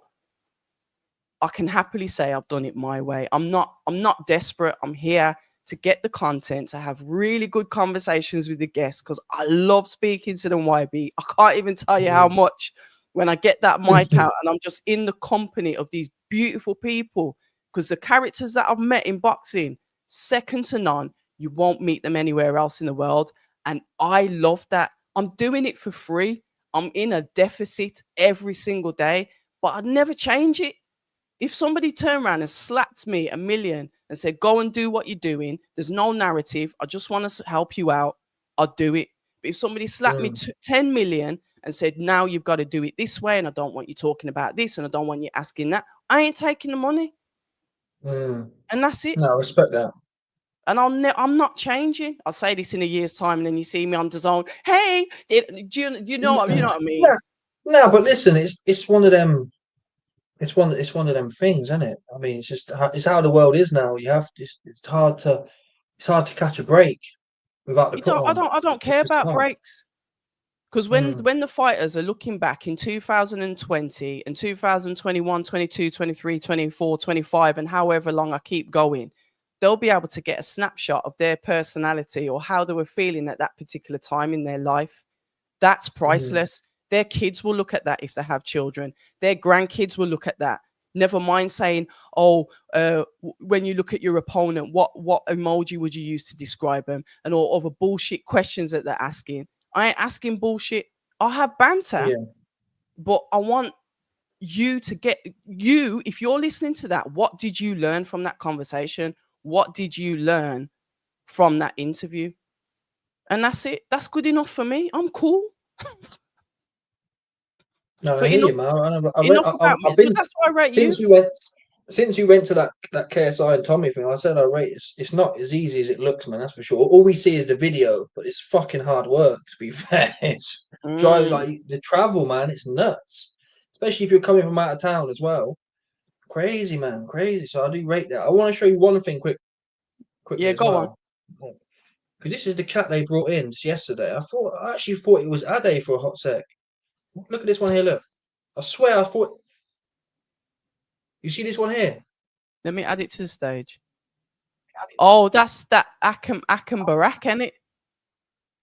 I can happily say I've done it my way. I'm not desperate. I'm here to get the content, to have really good conversations with the guests, because I love speaking to them, YB. I can't even tell you how much when I get that mic out and I'm just in the company of these beautiful people, because the characters that I've met in boxing, second to none. You won't meet them anywhere else in the world. And I love that. I'm doing it for free. I'm in a deficit every single day, but I'd never change it. If somebody turned around and slapped me $1 million and said, "Go and do what you're doing, there's no narrative, I just want to help you out," I'd do it. But if somebody slapped me 10 million and said, "Now you've got to do it this way, and I don't want you talking about this, and I don't want you asking that," I ain't taking the money. And that's it. No, I respect that. And I'm not changing. I'll say this in a year's time, and then you see me on DAZN. Hey, do you know what I mean? No, but listen, it's one of them. It's one of them things, isn't it? I mean, it's how the world is now. You have to, it's hard to catch a break without the put on. I don't care about breaks. Because when the fighters are looking back in 2020 and 2021, 22, 23, 24, 25, and however long I keep going, they'll be able to get a snapshot of their personality or how they were feeling at that particular time in their life. That's priceless. Their kids will look at that if they have children. Their grandkids will look at that. Never mind saying, "Oh, when you look at your opponent, what emoji would you use to describe them?" and all other bullshit questions that they're asking. I ain't asking bullshit. I'll have banter, but I want you to get you. If you're listening to that, what did you learn from that conversation? What did you learn from that interview? And that's it. That's good enough for me. I'm cool. No, I hear you, man. I've been. That's why I rate since you. Since you went to that KSI and Tommy thing, I said I rate it's not as easy as it looks, man. That's for sure. All we see is the video, but it's fucking hard work. To be fair, it's like the travel, man. It's nuts, especially if you're coming from out of town as well. Crazy, man, crazy. So I do rate that. I want to show you one thing quickly. Yeah, go on. Because this is the cat they brought in just yesterday. I actually thought it was Ade for a hot sec. Look at this one here. Look, I swear I thought. You see this one here? Let me add it to the stage. Oh, that's that Akam Barak, isn't it?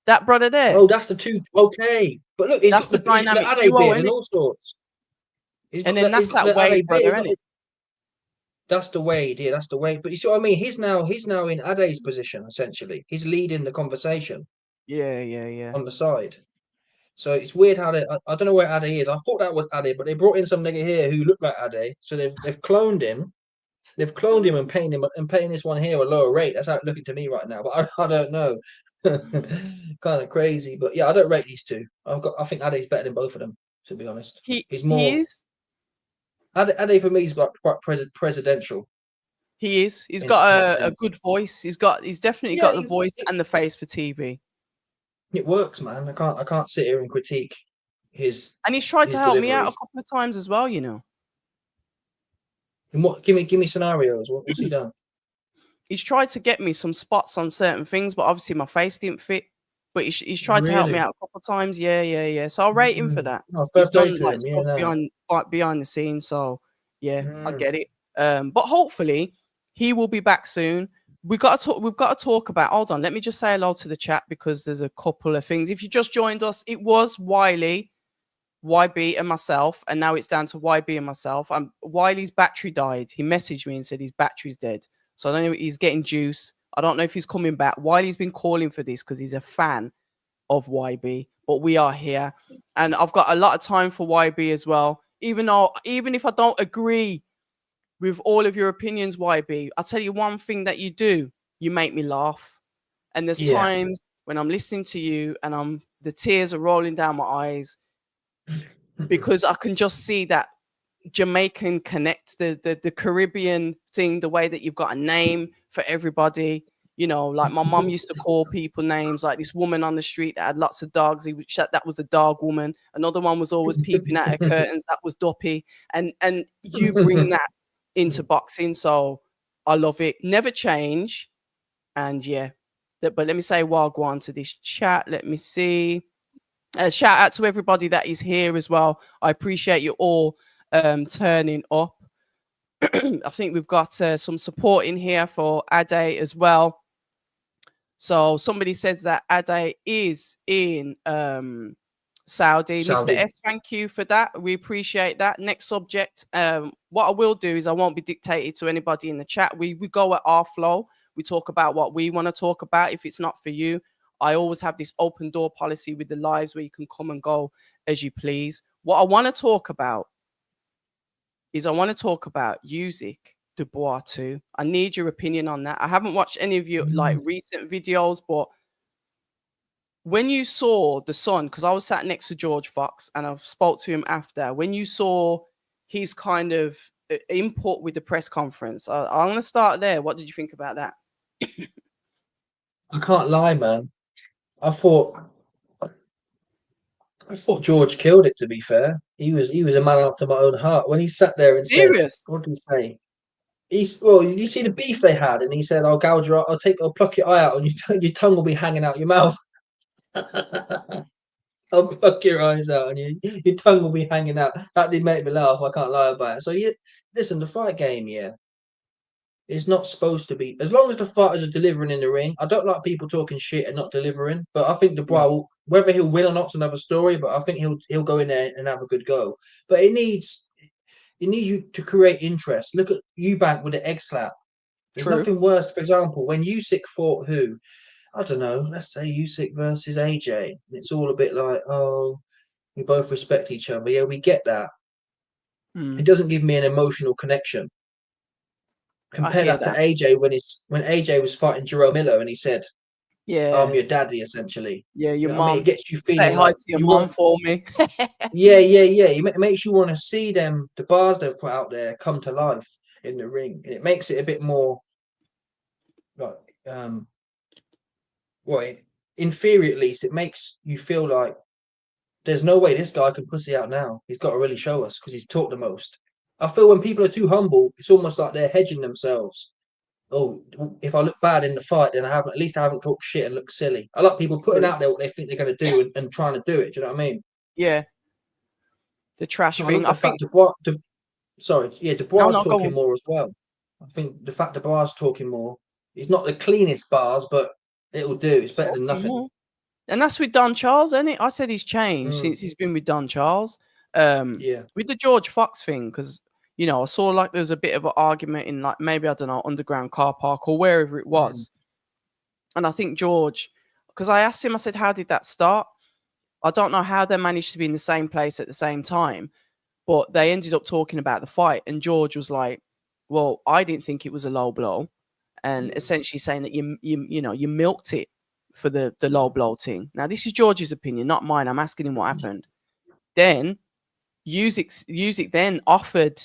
That brother there. Oh, that's the two. Okay, but look, that's the dynamic duo and all sorts. And then that's that Wade brother, isn't it? That's the Wade, yeah, that's the Wade. But you see what I mean? He's now in Ade's position essentially. He's leading the conversation. Yeah. On the side. So it's weird how I don't know where Ade is. I thought that was Ade, but they brought in some nigga here who looked like Ade. So they've cloned him. They've cloned him and paying this one here a lower rate. That's how it's looking to me right now. But I don't know. Kind of crazy. But yeah, I don't rate these two. I think Ade's better than both of them, to be honest. He's more. He is. Ade for me is like quite presidential. He is. He's got a good voice. He's definitely got the voice and the face for TV. It works, man. I can't sit here and critique his. And he's tried to help me out a couple of times as well, you know. And what? Give me scenarios. What's he done? He's tried to get me some spots on certain things, but obviously my face didn't fit. But he's tried to help me out a couple of times. Yeah. So I'll rate him for that. He's done like stuff behind the scenes. So yeah, I get it. But hopefully he will be back soon. We've got to talk about. Hold on, let me just say hello to the chat because there's a couple of things. If you just joined us, it was Wiley, YB, and myself, and now it's down to YB and myself. Wiley's battery died. He messaged me and said his battery's dead. So I don't know. He's getting juice. I don't know if he's coming back. Wiley's been calling for this because he's a fan of YB. But we are here, and I've got a lot of time for YB as well. Even if I don't agree with all of your opinions, YB, I'll tell you one thing that you do. You make me laugh. And there's times when I'm listening to you and the tears are rolling down my eyes because I can just see that Jamaican connect, the Caribbean thing, the way that you've got a name for everybody. You know, like my mom used to call people names, like this woman on the street that had lots of dogs. That was the dog woman. Another one was always peeping at her curtains. That was Duppy. And you bring that into boxing, so I love it. Never change. And yeah, but let me say wagwan to this chat. Let me see. Shout out to everybody that is here as well. I appreciate you all turning up. I think we've got some support in here for Ade as well. So somebody says that Ade is in Saudi. Mr. S, thank you for that. We appreciate that. Next subject. What I will do is I won't be dictated to anybody in the chat. We go at our flow. We talk about what we want to talk about. If it's not for you, I always have this open door policy with the lives where you can come and go as you please. What I want to talk about is Usyk Dubois too. I need your opinion on that. I haven't watched any of your like recent videos, but when you saw the son, because I was sat next to George Fox and I've spoke to him after, when you saw his kind of input with the press conference, I'm going to start there. What did you think about that? I can't lie, man. I thought George killed it, to be fair. He was a man after my own heart. When he sat there and said, what did he say? You see the beef they had, and he said, I'll gouge your eye, I'll pluck your eye out, and your tongue will be hanging out your mouth. I'll pluck your eyes out, and your tongue will be hanging out. That did make me laugh. I can't lie about it. So listen, the fight game, is not supposed to be, as long as the fighters are delivering in the ring. I don't like people talking shit and not delivering, but I think Dubois, whether he'll win or not's another story, but I think he'll go in there and have a good go. But it needs you to create interest. Look at Eubank with the egg slap. There's nothing worse. For example, when Usyk fought who? I don't know. Let's say Usyk versus AJ. It's all a bit like, oh, we both respect each other. Yeah, we get that. It doesn't give me an emotional connection. Compare that to AJ when AJ was fighting Jerome Miller and he said, I'm your daddy, essentially. Yeah, your mom. I mean, it gets you feeling say hi to your mom for me. Yeah. It makes you want to see the bars they've put out there come to life in the ring. And it makes it a bit more like in theory at least, it makes you feel like there's no way this guy can pussy out now. He's got to really show us because he's talked the most. I feel when people are too humble, it's almost like they're hedging themselves. Oh, if I look bad in the fight, then I haven't talked shit and looked silly. I like people putting out there what they think they're going to do and trying to do it. Do you know what I mean? Yeah. The trash thing. I think Dubois talking more as well. I think the fact Dubois talking more, it's not the cleanest bars, but it'll do. It's better than nothing. More. And that's with Don Charles, isn't it? I said he's changed since he's been with Don Charles. With the George Fox thing, because I saw like there was a bit of an argument in like maybe, I don't know, underground car park or wherever it was. And I think George, because I asked him, I said, how did that start? I don't know how they managed to be in the same place at the same time, but they ended up talking about the fight. And George was like, well, I didn't think it was a low blow. And essentially saying that you milked it for the low blow thing. Now, this is George's opinion, not mine. I'm asking him what happened. Then Usyk then offered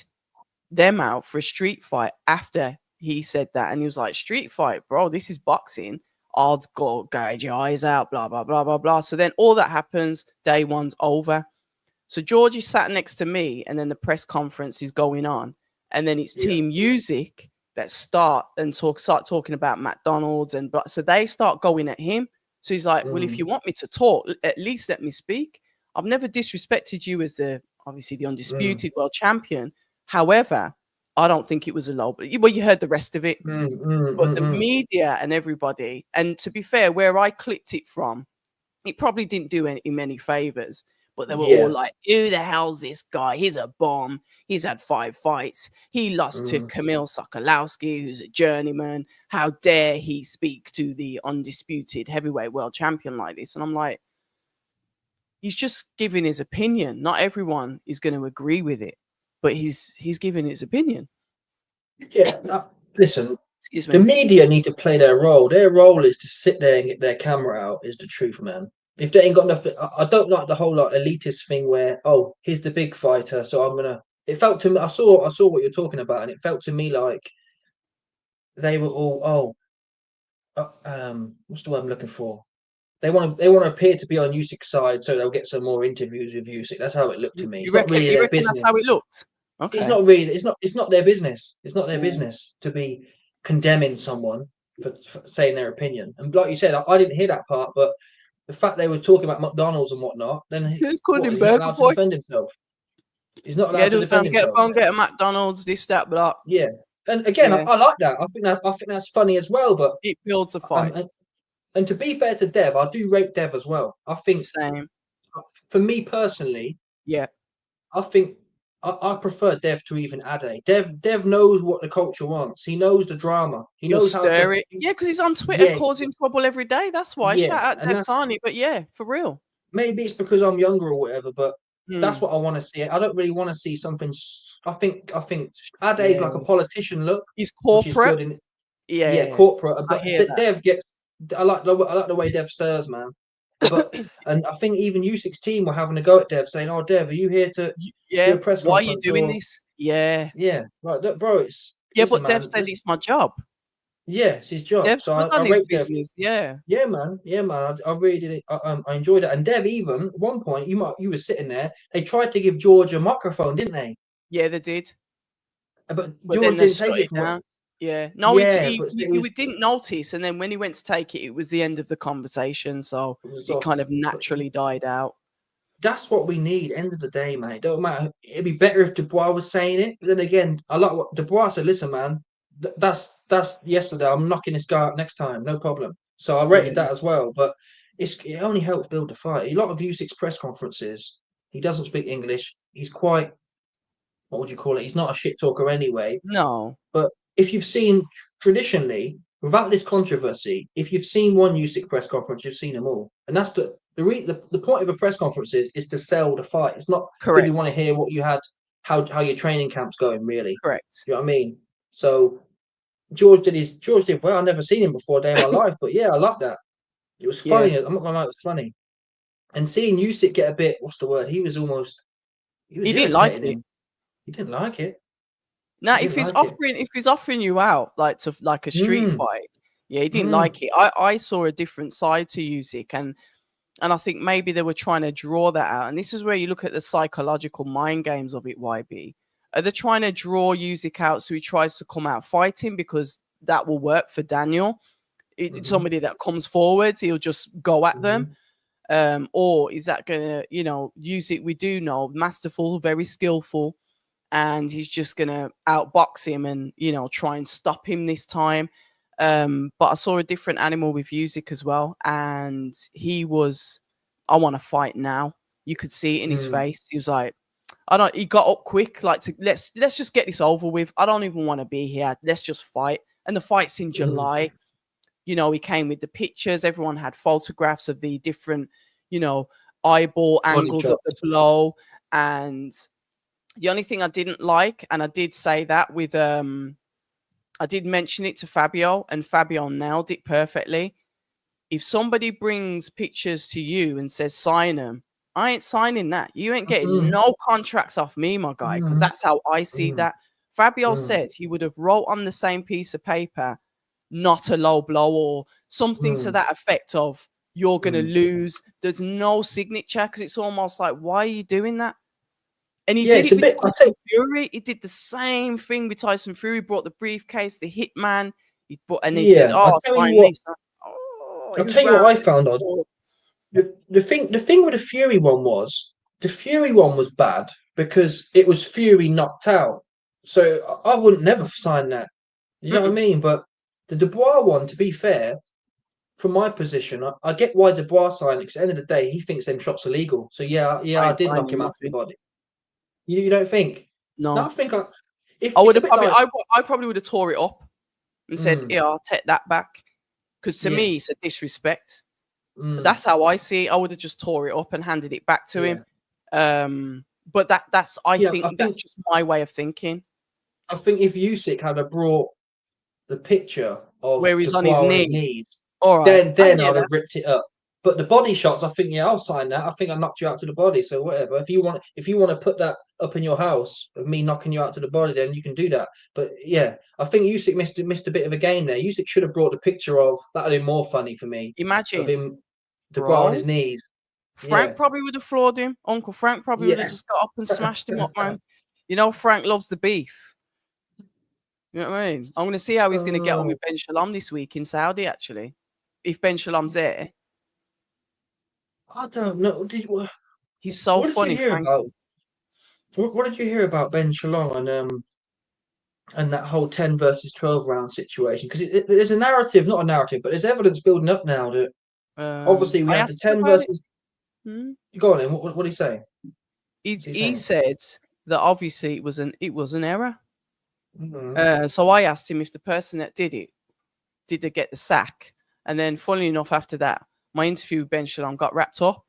them out for a street fight after he said that. And he was like, street fight, bro, this is boxing. I'll go gouge your eyes out, blah, blah, blah, blah, blah. So then all that happens, day one's over. So George is sat next to me, and then the press conference is going on. And then it's Team Usyk that start talking about McDonald's. And so they start going at him. So he's like, well, if you want me to talk, at least let me speak. I've never disrespected you as obviously the undisputed world champion. However, I don't think it was a low. Well, you heard the rest of it. But the media and everybody, and to be fair, where I clipped it from, it probably didn't do him any favors. But they were all like, who the hell's this guy? He's a bomb. He's had 5 fights. He lost to Kamil Sokolowski, who's a journeyman. How dare he speak to the undisputed heavyweight world champion like this? And I'm like, he's just giving his opinion. Not everyone is going to agree with it, but he's giving his opinion. Yeah, listen, the media need to play their role. Their role is to sit there and get their camera out, is the truth, man. If they ain't got nothing, I don't like the whole elitist thing where, oh, he's the big fighter, so I'm gonna. It felt to me, I saw what you're talking about, and it felt to me like they were all, what's the word I'm looking for? They want to appear to be on Usyk's side, so they'll get some more interviews with Usyk. That's how it looked to me. It's not really their business. That's how it looked? Okay. It's not really. It's not their business. It's not their business to be condemning someone for saying their opinion. And like you said, I didn't hear that part, but the fact they were talking about McDonald's and whatnot, then he's not allowed to defend himself. He's not allowed to defend himself. Go and get a McDonald's, this, that, blah. Yeah, and again, I like that. I think that's funny as well. But it builds a fight. And to be fair to Dev, I do rate Dev as well. I think same. For me personally, yeah, I think I prefer Dev to even Ade. Dev knows what the culture wants. He knows the drama. He knows how to it. Yeah, because he's on Twitter causing trouble every day. That's why. Shout out Dev Tani, but yeah, for real. Maybe it's because I'm younger or whatever, but that's what I want to see. I don't really want to see something. I think Ade is like a politician look. He's corporate. Corporate. But Dev gets. I like the way Dev stirs, man. But and I think even Usyk's team were having a go at Dev, saying, "Oh, Dev, are you here to do a press conference? Why are you doing this?" Yeah, right, bro. But Dev said it's my job. Yeah, it's his job. Dev's so I rate Dev. Yeah, man. I really did it. I enjoyed it. And Dev, even at one point, you were sitting there. They tried to give George a microphone, didn't they? Yeah, they did. But George didn't take it from him. Yeah, no, he didn't notice, and then when he went to take it, it was the end of the conversation, so it kind of naturally died out. That's what we need. End of the day, man. It don't matter. It'd be better if Dubois was saying it. But then again, I like what Dubois said. Listen, man, that's yesterday. I'm knocking this guy out next time, no problem. So I rated that as well. But it only helps build the fight. A lot of Usyk's press conferences, he doesn't speak English. He's quite, what would you call it? He's not a shit talker anyway. No. But if you've seen traditionally, without this controversy, if you've seen one Usyk press conference, you've seen them all. And that's the point of a press conference is to sell the fight. It's not really want to hear what you had, how your training camp's going, really. Correct. You know what I mean? So George did well. I've never seen him before a day in my life, but yeah, I like that. It was funny. I'm not gonna lie, it was funny. And seeing Usyk get a bit, what's the word? He didn't like it. He didn't like it. Now, if he's offering you out like a street fight, he didn't like it. I saw a different side to Usyk, and I think maybe they were trying to draw that out. And this is where you look at the psychological mind games of it. YB, are they trying to draw Usyk out so he tries to come out fighting because that will work for Daniel? Somebody that comes forward, he'll just go at them. Or is that gonna, Usyk? We do know masterful, very skillful. And he's just going to outbox him and, try and stop him this time. But I saw a different animal with Usyk as well. And he was, I want to fight now. You could see it in his face. He was like, he got up quick, like, let's just get this over with. I don't even want to be here. Let's just fight. And the fight's in July. He came with the pictures. Everyone had photographs of the different, eyeball angles of the blow. And the only thing I didn't like, and I did say that with, I did mention it to Fabio, and Fabio nailed it perfectly. If somebody brings pictures to you and says, sign them, I ain't signing that. You ain't getting no contracts off me, my guy, because that's how I see that. Fabio said he would have wrote on the same piece of paper, not a low blow or something to that effect of, you're going to lose. There's no signature, because it's almost like, why are you doing that? And he did it with Tyson Fury. He did the same thing with Tyson Fury. Brought the briefcase, the hitman. He said, "Oh, I'll tell you what I found odd. The thing with the Fury one was bad because it was Fury knocked out. So I wouldn't never sign that. You know what I mean? But the Dubois one, to be fair, from my position, I get why Dubois signed it. Because at the end of the day, he thinks them shots are legal. So I did knock him out the body. You don't think? No, I think I would have probably. I probably would have tore it up and said, "Yeah, I'll take that back," because to me, it's a disrespect. That's how I see it. I would have just tore it up and handed it back to him. But that's I think that's just my way of thinking. I think if Usyk had brought the picture of where he's on his knees, all right, then I'd have ripped it up. But the body shots, I think, yeah, I'll sign that. I think I knocked you out to the body, so whatever. If you want to put that up in your house of me knocking you out to the body, then you can do that. But yeah, I think Usyk missed a bit of a game there. Usyk should have brought the picture of that'd been more funny for me. Imagine of him Dubois on his knees. Frank probably would have floored him. Uncle Frank probably would have just got up and smashed him up, man. You know, Frank loves the beef. You know what I mean? I'm going to see how he's going to get on with Ben Shalom this week in Saudi, actually. If Ben Shalom's there. I don't know. He's so funny, Frank. What did you hear about Ben Shalom and that whole 10 versus 12 round situation? Because there's a narrative, not a narrative, but there's evidence building up now that obviously we had the 10 versus. Go on, then. What did he say? He said that obviously it was an error. So I asked him if the person that did they get the sack? And then, funnily enough, after that, my interview with Ben Shalom got wrapped up.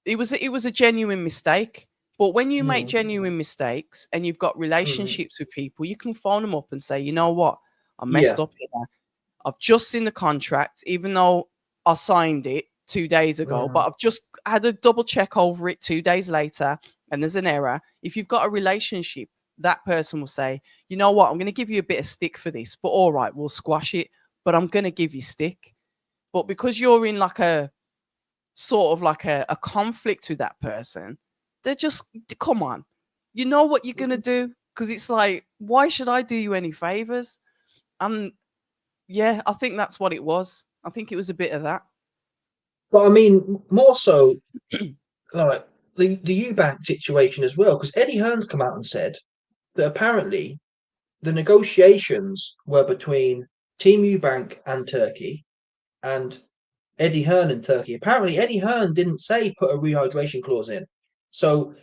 It was a genuine mistake. But when you make genuine mistakes and you've got relationships with people, you can phone them up and say, you know what, I messed up here. I've just seen the contract, even though I signed it 2 days ago, but I've just had a double check over it 2 days later, and there's an error. If you've got a relationship, that person will say, you know what, I'm going to give you a bit of stick for this, but all right, we'll squash it, but I'm going to give you stick. But because you're in like a sort of like a conflict with that person, they're just, come on, you know what you're going to do? Because it's like, why should I do you any favors? And yeah, I think that's what it was. I think it was a bit of that. But I mean, more so, like the Eubank situation as well, because Eddie Hearn's come out and said that apparently the negotiations were between Team Eubank and Turkey and Eddie Hearn and Turkey. Apparently, Eddie Hearn didn't say put a rehydration clause in. So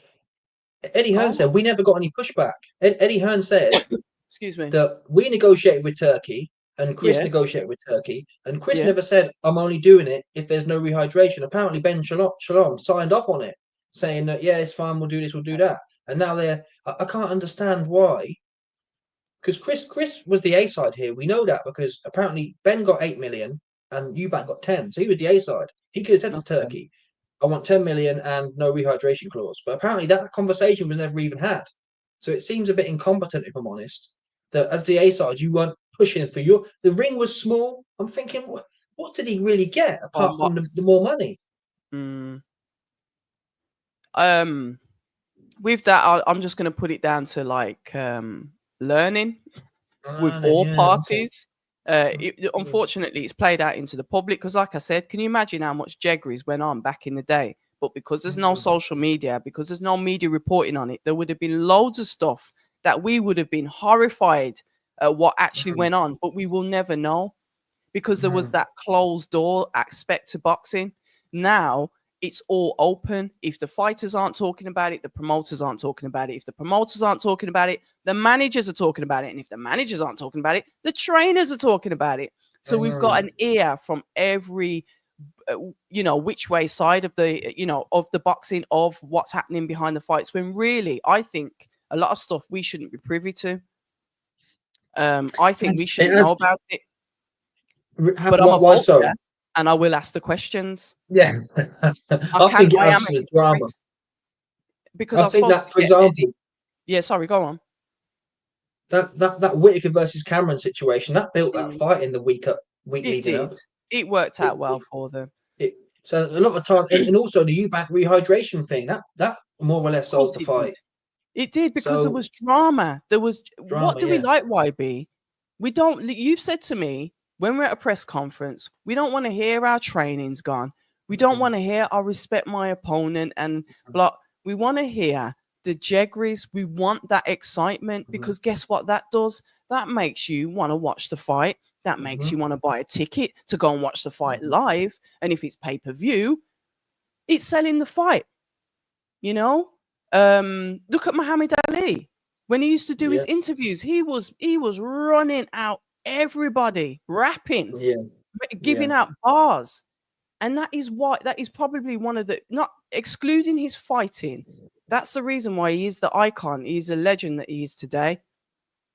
Eddie Hearn said we never got any pushback. Eddie Hearn said, excuse me, that we negotiated with Turkey and Chris negotiated with Turkey, and Chris never said, I'm only doing it if there's no rehydration. Apparently, Ben Shalom signed off on it, saying that, yeah, it's fine, we'll do this, we'll do that. And now I can't understand why. Because Chris was the A side here. We know that because apparently Ben got 8 million and Eubank got 10. So he was the A side. He could have said to Turkey, I want 10 million and no rehydration clause. But apparently that conversation was never even had. So it seems a bit incompetent, if I'm honest, that as the A side, you weren't pushing for the ring was small. I'm thinking, what did he really get apart from the more money? With that, I'm just going to put it down to like learning with all parties. Unfortunately, it's played out into the public because, like I said, can you imagine how much jeggeries went on back in the day? But because there's no social media, because there's no media reporting on it, there would have been loads of stuff that we would have been horrified at what actually went on, but we will never know because there was that closed door aspect to boxing. Now it's all open. If the fighters aren't talking about it, the promoters aren't talking about it. If the promoters aren't talking about it, the managers are talking about it. And if the managers aren't talking about it, the trainers are talking about it. So we've got an ear from every, which way side of the, of the boxing, of what's happening behind the fights, when really, I think a lot of stuff we shouldn't be privy to. I think we should know about it. But I'm a vulture, and I will ask the questions. Yeah, I think it adds to the drama. Because I think that, for example, sorry, go on. That Whittaker versus Cameron situation that built that fight in the week leading up. It worked out well for them. So a lot of time, and also the Eubank rehydration thing that more or less sold the fight. It did because there was drama. There was drama, what do we like, YB? We don't. You've said to me when we're at a press conference, we don't want to hear our training's gone. We don't want to hear I respect my opponent and blah. We want to hear the jeggeries. We want that excitement because guess what that does? That makes you want to watch the fight. That makes you want to buy a ticket to go and watch the fight live. And if it's pay-per-view, it's selling the fight. You know? Look at Muhammad Ali. When he used to do his interviews, he was running out everybody, rapping, giving out bars. And that is probably one of the, not excluding his fighting, that's the reason why he is the icon. He's a legend that he is today.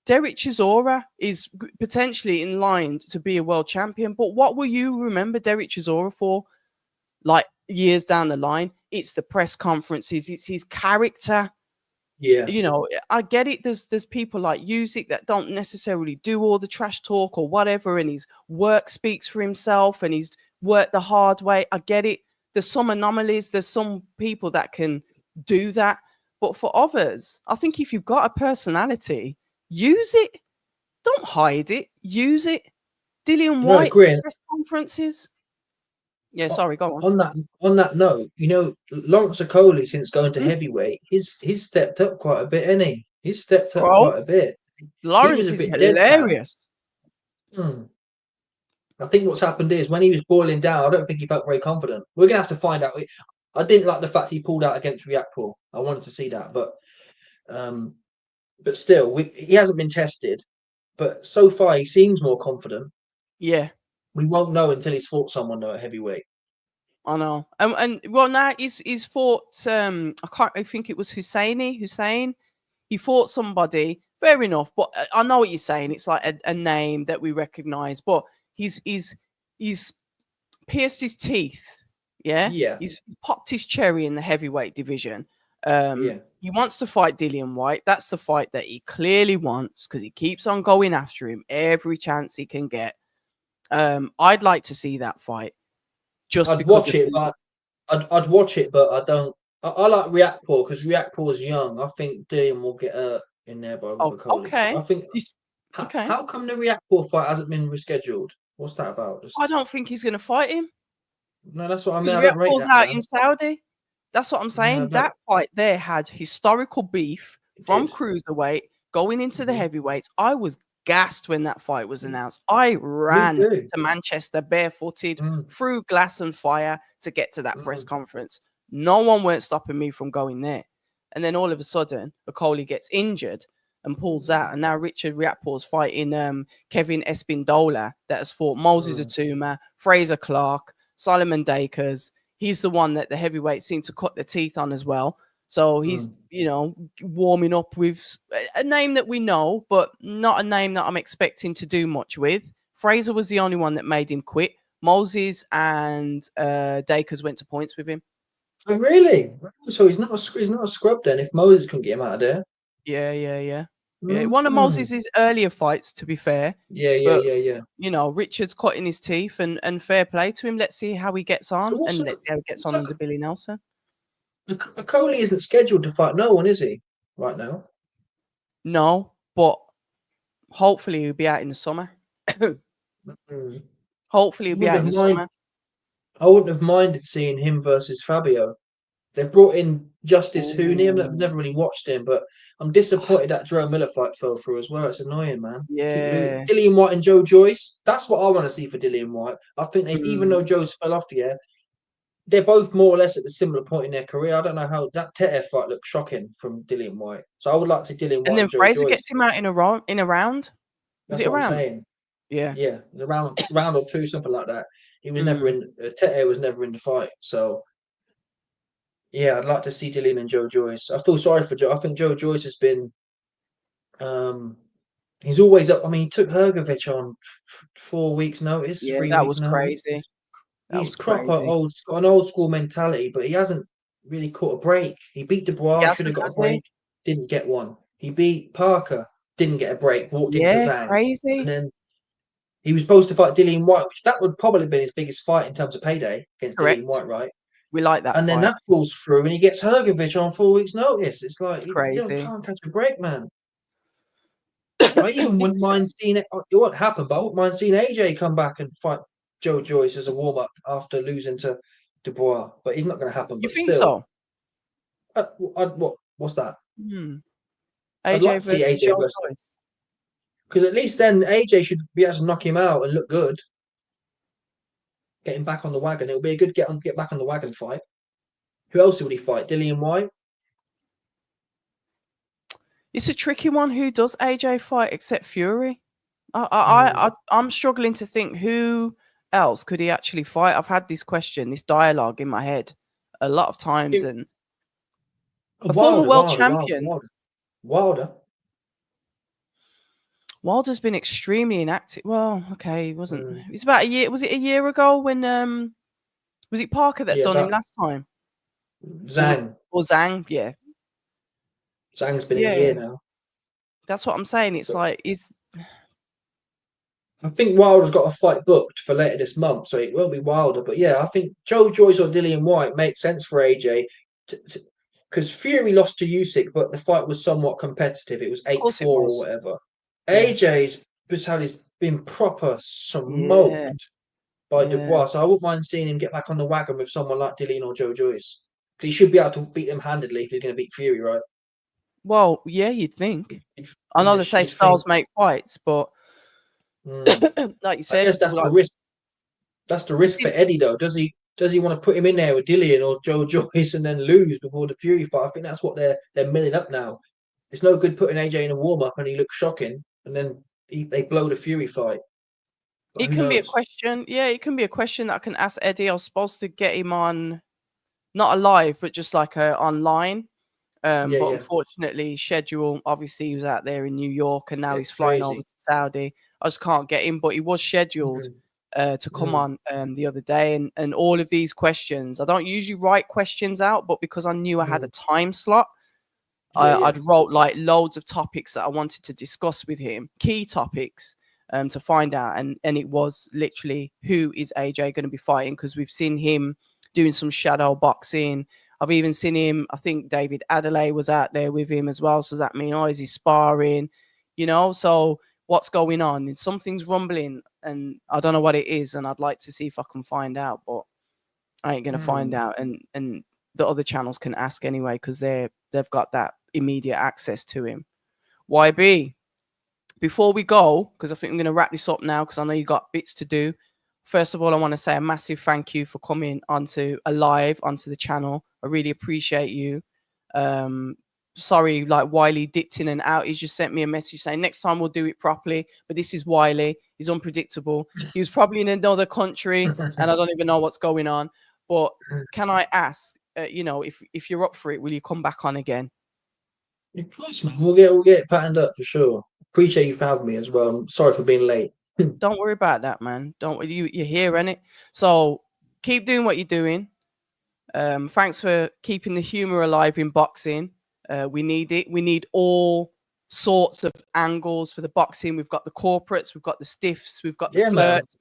Derek Chisora is potentially in line to be a world champion, but what will you remember Derek Chisora for? Like years down the line, it's the press conferences, it's his character. Yeah. You know, I get it. There's people like Usyk that don't necessarily do all the trash talk or whatever, and his work speaks for himself, and he's worked the hard way. I get it. There's some anomalies. There's some people that can do that, but for others, I think if you've got a personality, use it. Don't hide it. Use it. Dillian White press conferences. Yeah, sorry, go on. On that note, you know, Lawrence Bakoli, since going to heavyweight, he's stepped up quite a bit, isn't he? He's stepped up quite a bit. Lawrence is hilarious. I think what's happened is when he was boiling down, I don't think he felt very confident. We're gonna have to find out. I didn't like the fact he pulled out against Riakporhe. I wanted to see that, but still, he hasn't been tested. But so far, he seems more confident. Yeah. We won't know until he's fought someone though at heavyweight. I know. And well, now he's fought. I think it was Hussein. He fought somebody. Fair enough, but I know what you're saying. It's like a name that we recognize, but he's pierced his teeth. Yeah. Yeah. He's popped his cherry in the heavyweight division. He wants to fight Dillian White. That's the fight that he clearly wants because he keeps on going after him every chance he can get. I'd like to see that fight. I'd watch it, but I'd watch it, but I don't. I like Riakporhe because Riakporhe's young. I think Dillian will get hurt in there by Bakoli. Okay. I think. How come the Riakporhe fight hasn't been rescheduled? What's that about? I don't think he's going to fight him. No, that's what I mean. Riakporhe's out in Saudi. That's what I'm saying. No, that fight there had historical beef from cruiserweight going into the heavyweights. I was gassed when that fight was announced. I ran to Manchester barefooted through glass and fire to get to that press conference. No one weren't stopping me from going there. And then all of a sudden, Bakoli gets injured and pulls out. And now Richard Riakporhe's fighting Kevin Espindola that has fought Moses Atuma, Fraser Clark, Solomon Dakers. He's the one that the heavyweights seem to cut their teeth on as well. So he's, warming up with a name that we know, but not a name that I'm expecting to do much with. Fraser was the only one that made him quit. Moses and Dakers went to points with him. Oh, really? So he's not a scrub then if Moses couldn't get him out of there? Yeah. One of Moses' earlier fights, to be fair. Yeah. You know, Richard's cutting his teeth and fair play to him. Let's see how he gets on. Let's see how he gets on under Billy Nelson. Bakoli isn't scheduled to fight no one, is he? Right now? No, but hopefully he'll be out in the summer. Hopefully he'll be out in the summer. I wouldn't have minded seeing him versus Fabio. They've brought in Justice Hooney. I've never really watched him, but I'm disappointed that Joe Miller fight fell through as well. It's annoying, man. Yeah. Dillian White and Joe Joyce. That's what I want to see for Dillian White. I think even though Joe's fell off, they're both more or less at the similar point in their career. I don't know how that Tete fight looked shocking from Dillian White. So I would like to see Dillian White and then Joe Fraser Joyce. Gets him out in a round. Was it a round? I'm saying. Yeah. Yeah, it was a round or two, something like that. He was never in. Tete was never in the fight. So yeah, I'd like to see Dillian and Joe Joyce. I feel sorry for Joe. I think Joe Joyce has been. He's always up. I mean, he took Hrgovic on 4 weeks' notice. Yeah, 3 that weeks was notice. crazy. He's proper old. He's got an old school mentality, but he hasn't really caught a break. He beat Dubois, should have got a break, didn't get one. He beat Parker, didn't get a break, walked into Zhang. Crazy. And then he was supposed to fight Dillian White, which that would probably been his biggest fight in terms of payday against Dillian White, right? We like that. And then that falls through, and he gets Hrgovic on 4 weeks' notice. It's like he can't catch a break, man. I even wouldn't mind seeing it. It won't happen, but I wouldn't mind seeing AJ come back and fight Joe Joyce as a warm up after losing to Dubois, but he's not going to happen. You think so? What's that? AJ like versus AJ Joyce. Because at least then AJ should be able to knock him out and look good. Get him back on the wagon. It'll be a good get back on the wagon fight. Who else would he fight? Dillian White? It's a tricky one. Who does AJ fight except Fury? I'm struggling to think who else could he actually fight. I've had this dialogue in my head a lot of times, and a former world champion. Wilder. Wilder's been extremely inactive. Well, okay, it wasn't. It's about a year. Was it a year ago when was it Parker that done him last time? Zhang. Or Zhang, yeah. Zhang's been a year now. That's what I'm saying. It's like I think Wilder's got a fight booked for later this month, so it won't be Wilder. But yeah, I think Joe Joyce or Dillian Whyte makes sense for AJ, because Fury lost to Usyk, but the fight was somewhat competitive. It was 8-4 or whatever. Yeah. AJ's been proper smoked by Dubois, so I wouldn't mind seeing him get back on the wagon with someone like Dillian or Joe Joyce. Because he should be able to beat them handedly if he's going to beat Fury, right? Well, yeah, you'd think. I know they say styles make fights, but like you said, I guess that's the risk. That's the risk for Eddie, though. Does he want to put him in there with Dillian or Joe Joyce and then lose before the Fury fight? I think that's what they're milling up now. It's no good putting AJ in a warm up and he looks shocking, and then they blow the Fury fight. It can be a question. Yeah, it can be a question that I can ask Eddie. I was supposed to get him on, not alive, but just like online. But unfortunately, schedule, obviously, he was out there in New York and now he's flying over to Saudi. I just can't get him, but he was scheduled to come on the other day. And all of these questions, I don't usually write questions out, but because I knew I had a time slot, I'd wrote like loads of topics that I wanted to discuss with him, key topics to find out. And it was literally, who is AJ going to be fighting? Because we've seen him doing some shadow boxing. I've even seen him, I think David Adelaide was out there with him as well. So does that mean, is he sparring? So what's going on? And something's rumbling and I don't know what it is. And I'd like to see if I can find out, but I ain't going to find out. And the other channels can ask anyway, because they've got that immediate access to him. YB, before we go, because I think I'm going to wrap this up now, because I know you got bits to do. First of all, I want to say a massive thank you for coming onto the channel. I really appreciate you. Sorry, like Wiley dipped in and out. He's just sent me a message saying next time we'll do it properly. But this is Wiley. He's unpredictable. He was probably in another country and I don't even know what's going on. But can I ask, if you're up for it, will you come back on again? Of course, man. We'll get patterned up for sure. Appreciate you for having me as well. I'm sorry for being late. Don't worry about that, man. Don't worry. You're here, innit? So keep doing what you're doing. Thanks for keeping the humor alive in boxing. We need it. We need all sorts of angles for the boxing. We've got the corporates, we've got the stiffs, we've got the flirts,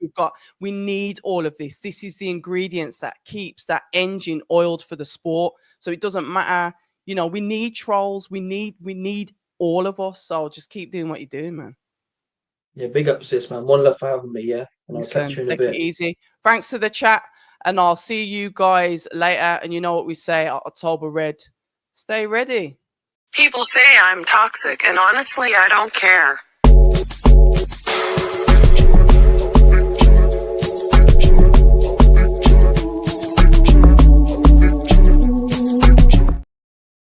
we need all of this. This is the ingredients that keeps that engine oiled for the sport. So it doesn't matter. We need trolls. We need all of us. So just keep doing what you're doing, man. Yeah, big up, sis, man. One love for having me, yeah. And I'll catch you in a bit. Take it easy. Thanks to the chat, and I'll see you guys later. And you know what we say, October Red. Stay ready. People say I'm toxic, and honestly, I don't care.